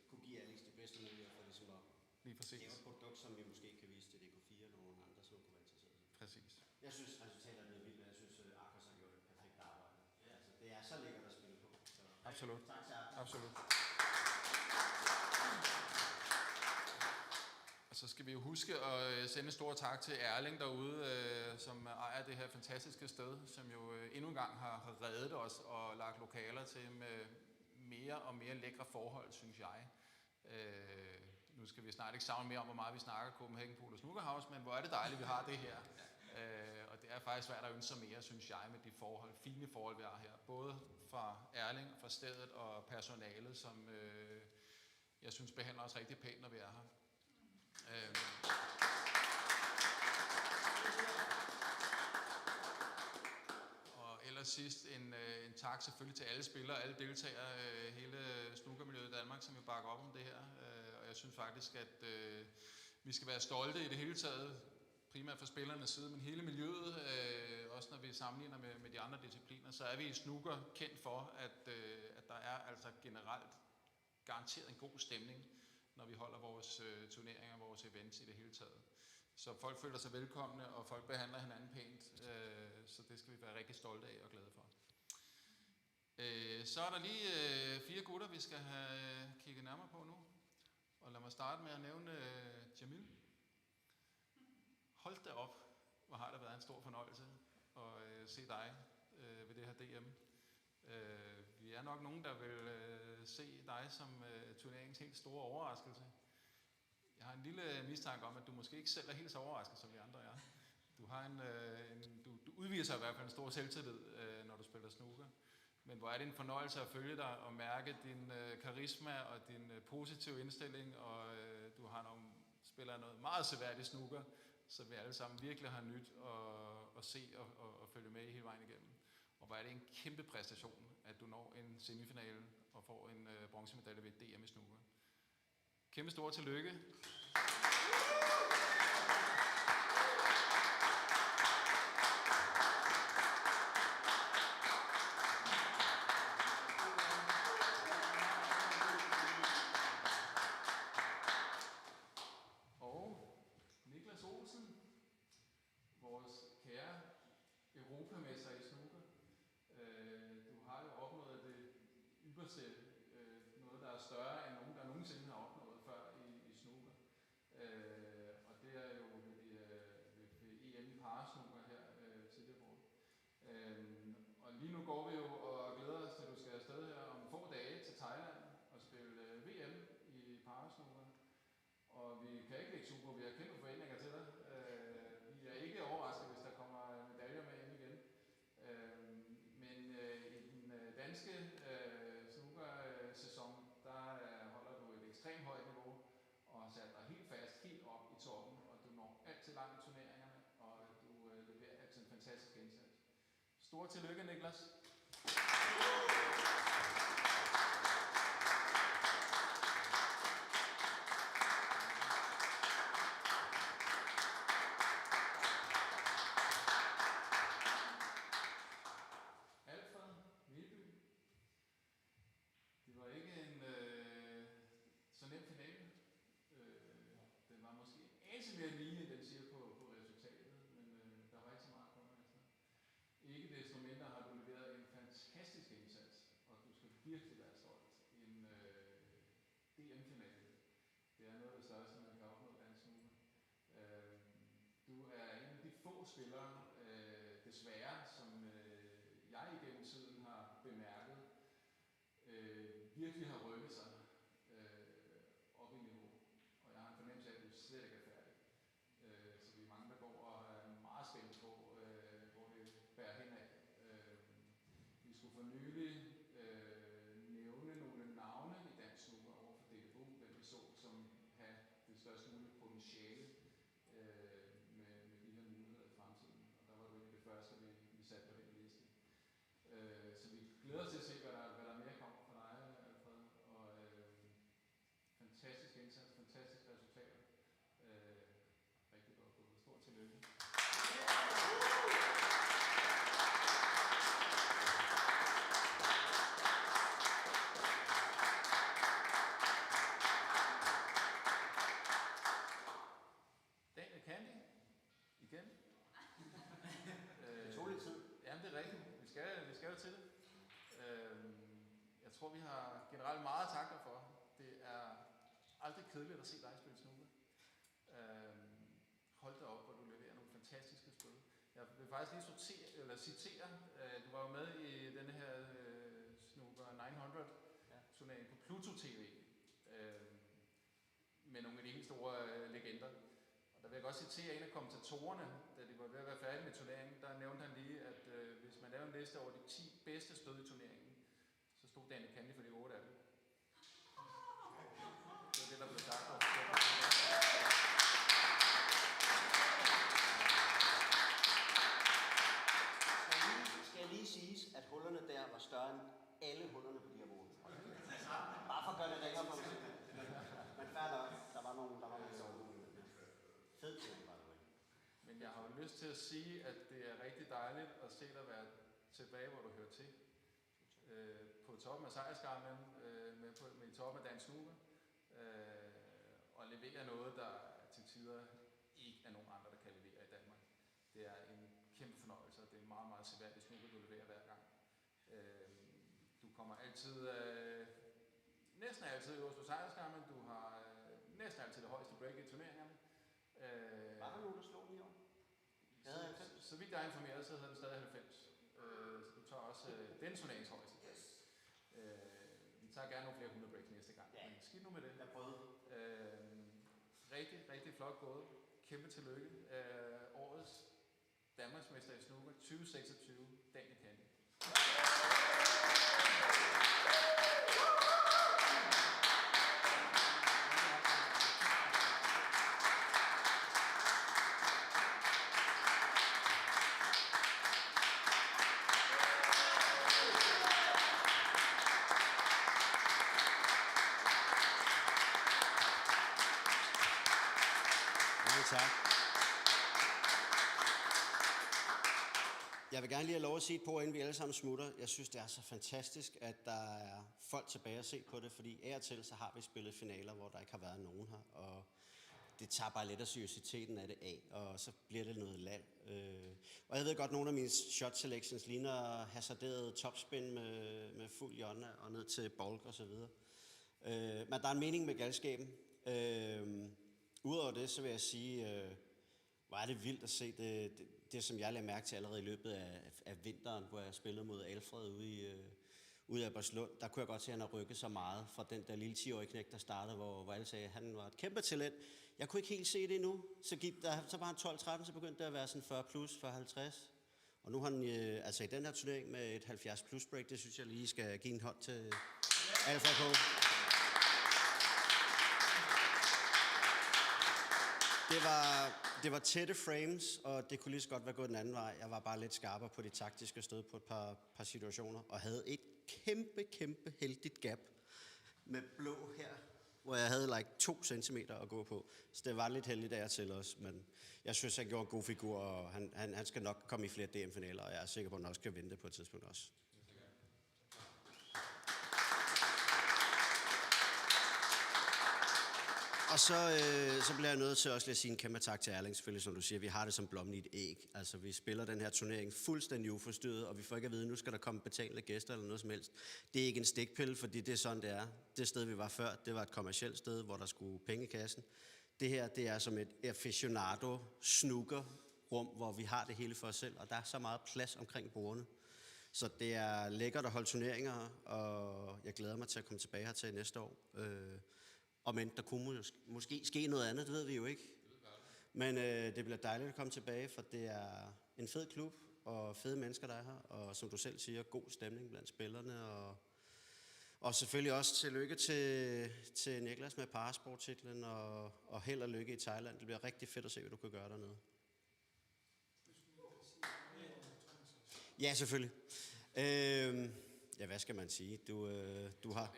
kunne give Alex de bedste muligheder for ligesom at lige præcis. lave et produkt, som vi måske kan vise til DK4 og nogle andre, som kunne være interesseret. Præcis. Jeg synes, resultaterne er vildt, og jeg synes, Arkos har gjort et perfekt arbejde. Ja. Altså, det er så lækkert at spille på. Så, absolut. Tak til Arkos. Absolut. Og så skal vi jo huske at sende en stor tak til Erling derude, som ejer det her fantastiske sted, som jo endnu en gang har reddet os og lagt lokaler til med mere og mere lækre forhold, synes jeg. Nu skal vi snart ikke savne mere om, hvor meget vi snakker Copenhagen Pool og Snooker House, men hvor er det dejligt, vi har det her. Og det er faktisk svært at ønske sig mere, synes jeg, med de fine forhold, vi har her. Både fra Erling, fra stedet og personalet, som jeg synes behandler os rigtig pænt, når vi er her. Og ellers sidst en tak selvfølgelig til alle spillere, alle deltagere, hele snookermiljøet i Danmark, som vil bakke op om det her. Og jeg synes faktisk, at vi skal være stolte i det hele taget, primært fra spillernes side, men hele miljøet, også når vi sammenligner med de andre discipliner, så er vi i snooker kendt for, at der er altså generelt garanteret en god stemning, når vi holder vores turneringer og vores events i det hele taget. Så folk føler sig velkomne, og folk behandler hinanden pænt, så det skal vi være rigtig stolte af og glade for. Så er der lige 4 gutter, vi skal have kigget nærmere på nu. Og lad mig starte med at nævne Jamil. Hold da op, hvor har det været en stor fornøjelse at se dig ved det her DM. Vi er nok nogen, der vil se dig som turneringens helt store overraskelse. Jeg har en lille mistanke om, at du måske ikke selv er helt så overrasket, som vi andre er. Du har du udviser i hvert fald en stor selvtillid, når du spiller snooker. Men hvor er det en fornøjelse at følge dig og mærke din karisma og din positive indstilling, og du spiller noget meget seværdigt snooker, så vi alle sammen virkelig har nyt at se og følge med hele vejen igennem. Og hvor er det en kæmpe præstation, at du når en semifinale og får en bronzemedalje ved et DM i snooker. Kæmpe stort tillykke. Europamester i snooker. Du har jo opnået det ypperste, noget der er større end nogen, der nogensinde har opnået før i snooker. Og det er jo ved EM i parasnooker her tidligere på året. Og lige nu går vi jo og glæder os til, at du skal afsted her om få dage til Thailand og spille VM i parasnooker. Og vi kan ikke lægge super, vi har kæmpe forventninger til dig. Vi er ikke overrasket, hvis der kommer medaljer med hjem igen. Men i den danske snooker-sæson, der holder du et ekstremt højt niveau og har sat dig helt fast, helt op i toppen, og du når altid langt i turneringerne, og du leverer altid en fantastisk indsats. Stort tillykke, Niklas. Alfred, Melbye. Det var ikke en så nem finale. Den var måske en anelse mere lige, end den siger på resultatet, men der var ikke så meget at komme efter. Ikke desto mindre har du leveret en fantastisk indsats, og du skal virkelig være stolt. En DM-finale. Det er noget af det største, man kan opnå dansk snooker. Du er en af de få spillere, desværre, som jeg igennem tiden har bemærket, virkelig har rykket sig op i niveau. Og jeg har en fornemmelse af, at du slet ikke er færdig. Så vi er mange, der går og er meget spændt på, hvor det bærer henad. Vi skulle for nylig nævne nogle navne i dansk snooker over for DBU, den vi så som have det største mulige potentiale med de her muligheder i fremtiden. Og der var det ikke det første, vi satte på den liste. Så vi glæder os til at se, hvad der mere kommer fra dig, Alfred. Og fantastisk indsats, fantastiske resultater. Rigtig godt gået. Stort tillykke. Kandi, igen. Det tog lidt tid. Jamen det er rigtigt. Vi skal jo til det. Jeg tror, vi har generelt meget at takke dig for. Det er aldrig kedeligt at se dig spille snooker. Hold da op, hvor du leverer nogle fantastiske spil. Jeg vil faktisk lige citere, du var jo med i denne her Snooker 900 turnering på Pluto TV. Med nogle af de helt store legender. Og der vil jeg godt citere en af kommentatorerne, da de var ved at være færdige med turneringen. Der nævnte han lige, at hvis man laver en liste over de 10 bedste stød i turneringen, så stod Kandi for de 8 af dem. Det var det, der blev sagt. Skal lige siges, at hullerne der var større end alle hullerne på de her bord. Bare for at gøre det længere for mig. Men fair nok, der var nogle fed ting, by the way. Men jeg har jo lyst til at sige, at det er rigtig dejligt at se dig være tilbage, hvor du hører til. På toppen af sejrskammen, med i toppen af Dansk Snooker. Og levere noget, der til tider ikke er nogen andre, der kan levere i Danmark. Det er en kæmpe fornøjelse, og det er en meget, meget seværdig snooker, du leverer hver gang. Du kommer næsten altid øverst på sejrskammen. Du har næsten altid det højeste break i turneringerne. Var der nogen, der slog den i år? Jeg havde 90. Så vidt jeg er informeret, så havde den stadig 90. Så du tager også den turneringshøjeste. Yes. Vi tager gerne nogle flere 100 breaks næste gang. Ja. Men skidt nu med det. Jeg prøvede. Rigtig flot gået. Kæmpe tillykke. Årets Danmarksmester i Snooker 2026, Kandi. Tak. Jeg vil gerne lige have lov at sige et par ord, inden vi alle sammen smutter. Jeg synes, det er så fantastisk, at der er folk tilbage at se på det, fordi af og til så har vi spillet finaler, hvor der ikke har været nogen her, og det tager bare lidt af seriøsiteten af det af, og så bliver det noget land. Og jeg ved godt, at nogle af mine shot selections ligner hasarderet topspin med fuld jonna og ned til bulk og så videre. Men der er en mening med galskaben. Udover det, så vil jeg sige, hvor er det vildt at se det som jeg lagde mærke til allerede i løbet af vinteren, hvor jeg spillede mod Alfred ude af Barcelona. Der kunne jeg godt se, at han har rykket så meget fra den der lille 10-årige knæk, der startede, hvor alle sagde, at han var et kæmpe talent. Jeg kunne ikke helt se det endnu. Så var han 12-13, så begyndte det at være sådan 40 plus, 40-50. Og nu har han altså i den her turnering med et 70 plus break, det synes jeg lige skal give en hånd til Alfred på. Det var tætte frames, og det kunne lige så godt være gået den anden vej. Jeg var bare lidt skarpere på de taktiske stød på et par situationer, og havde et kæmpe heldigt gap med blå her, hvor jeg havde like 2 centimeter at gå på. Så det var lidt heldigt af til os, men jeg synes, han gjorde en god figur, og han skal nok komme i flere DM-finaler, og jeg er sikker på, at han også skal vinde det på et tidspunkt også. Og så bliver jeg nødt til også lige at sige en kæmpe tak til Erling, selvfølgelig, som du siger. Vi har det som blommen i et æg. Altså, vi spiller den her turnering fuldstændig uforstyrret, og vi får ikke at vide, nu skal der komme betalende gæster eller noget som helst. Det er ikke en stikpille, fordi det er sådan, det er. Det sted, vi var før, det var et kommercielt sted, hvor der skulle penge i kassen. Det her, det er som et aficionado snooker-rum, hvor vi har det hele for os selv, og der er så meget plads omkring bordene. Så det er lækkert at holde turneringer, og jeg glæder mig til at komme tilbage her til næste år. Men der kunne måske ske noget andet, det ved vi jo ikke. Men det bliver dejligt at komme tilbage, for det er en fed klub, og fede mennesker, der er her. Og som du selv siger, god stemning blandt spillerne. Og selvfølgelig også tillykke til Niklas med parasporttitlen, og held og lykke i Thailand. Det bliver rigtig fedt at se, hvad du kan gøre dernede. Ja, selvfølgelig. Ja, hvad skal man sige? Du har...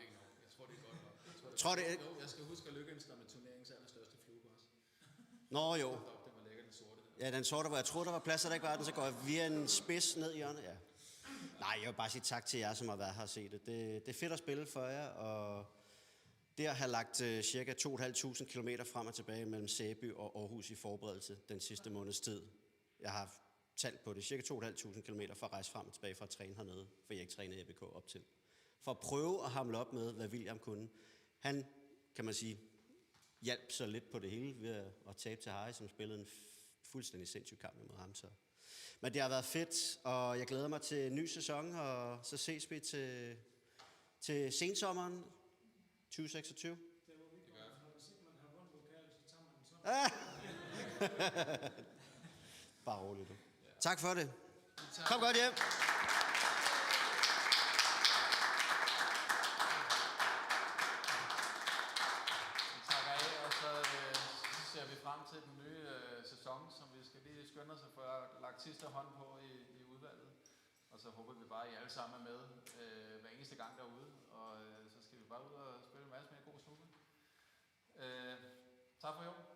Tror det? Jeg skal huske at lykkens dig med turneringens allerstørste flue også. Nå jo. Den var lækker, den sorte. Ja, den sorte, hvor jeg troede, der var plads, der ikke var den, så går jeg via en spids ned i hjørnet. Ja. Nej, jeg vil bare sige tak til jer, som har været her og set det. Det er fedt at spille for jer, og det at have lagt cirka 2.500 kilometer frem og tilbage mellem Sæby og Aarhus i forberedelse den sidste måneds tid. Jeg har talt på det. Cirka 2.500 kilometer for at rejse frem og tilbage for at træne hernede, for jeg ikke trænede i ABK op til. For at prøve at hamle op med, hvad William kunne. Han, kan man sige, hjalp så lidt på det hele ved at tabe til Harry, som spillede en fuldstændig sindssyg kamp mod ham. Så. Men det har været fedt, og jeg glæder mig til en ny sæson, og så ses vi til sensommeren 2026. Bare roligt du. Tak for det. Kom godt hjem. Frem til den nye sæson, som vi skal lige skynde os at få lagt sidste hånd på i udvalget. Og så håber vi bare, at I alle sammen er med hver eneste gang derude. Og så skal vi bare ud og spille en masse mere god snooker. Tak for i år.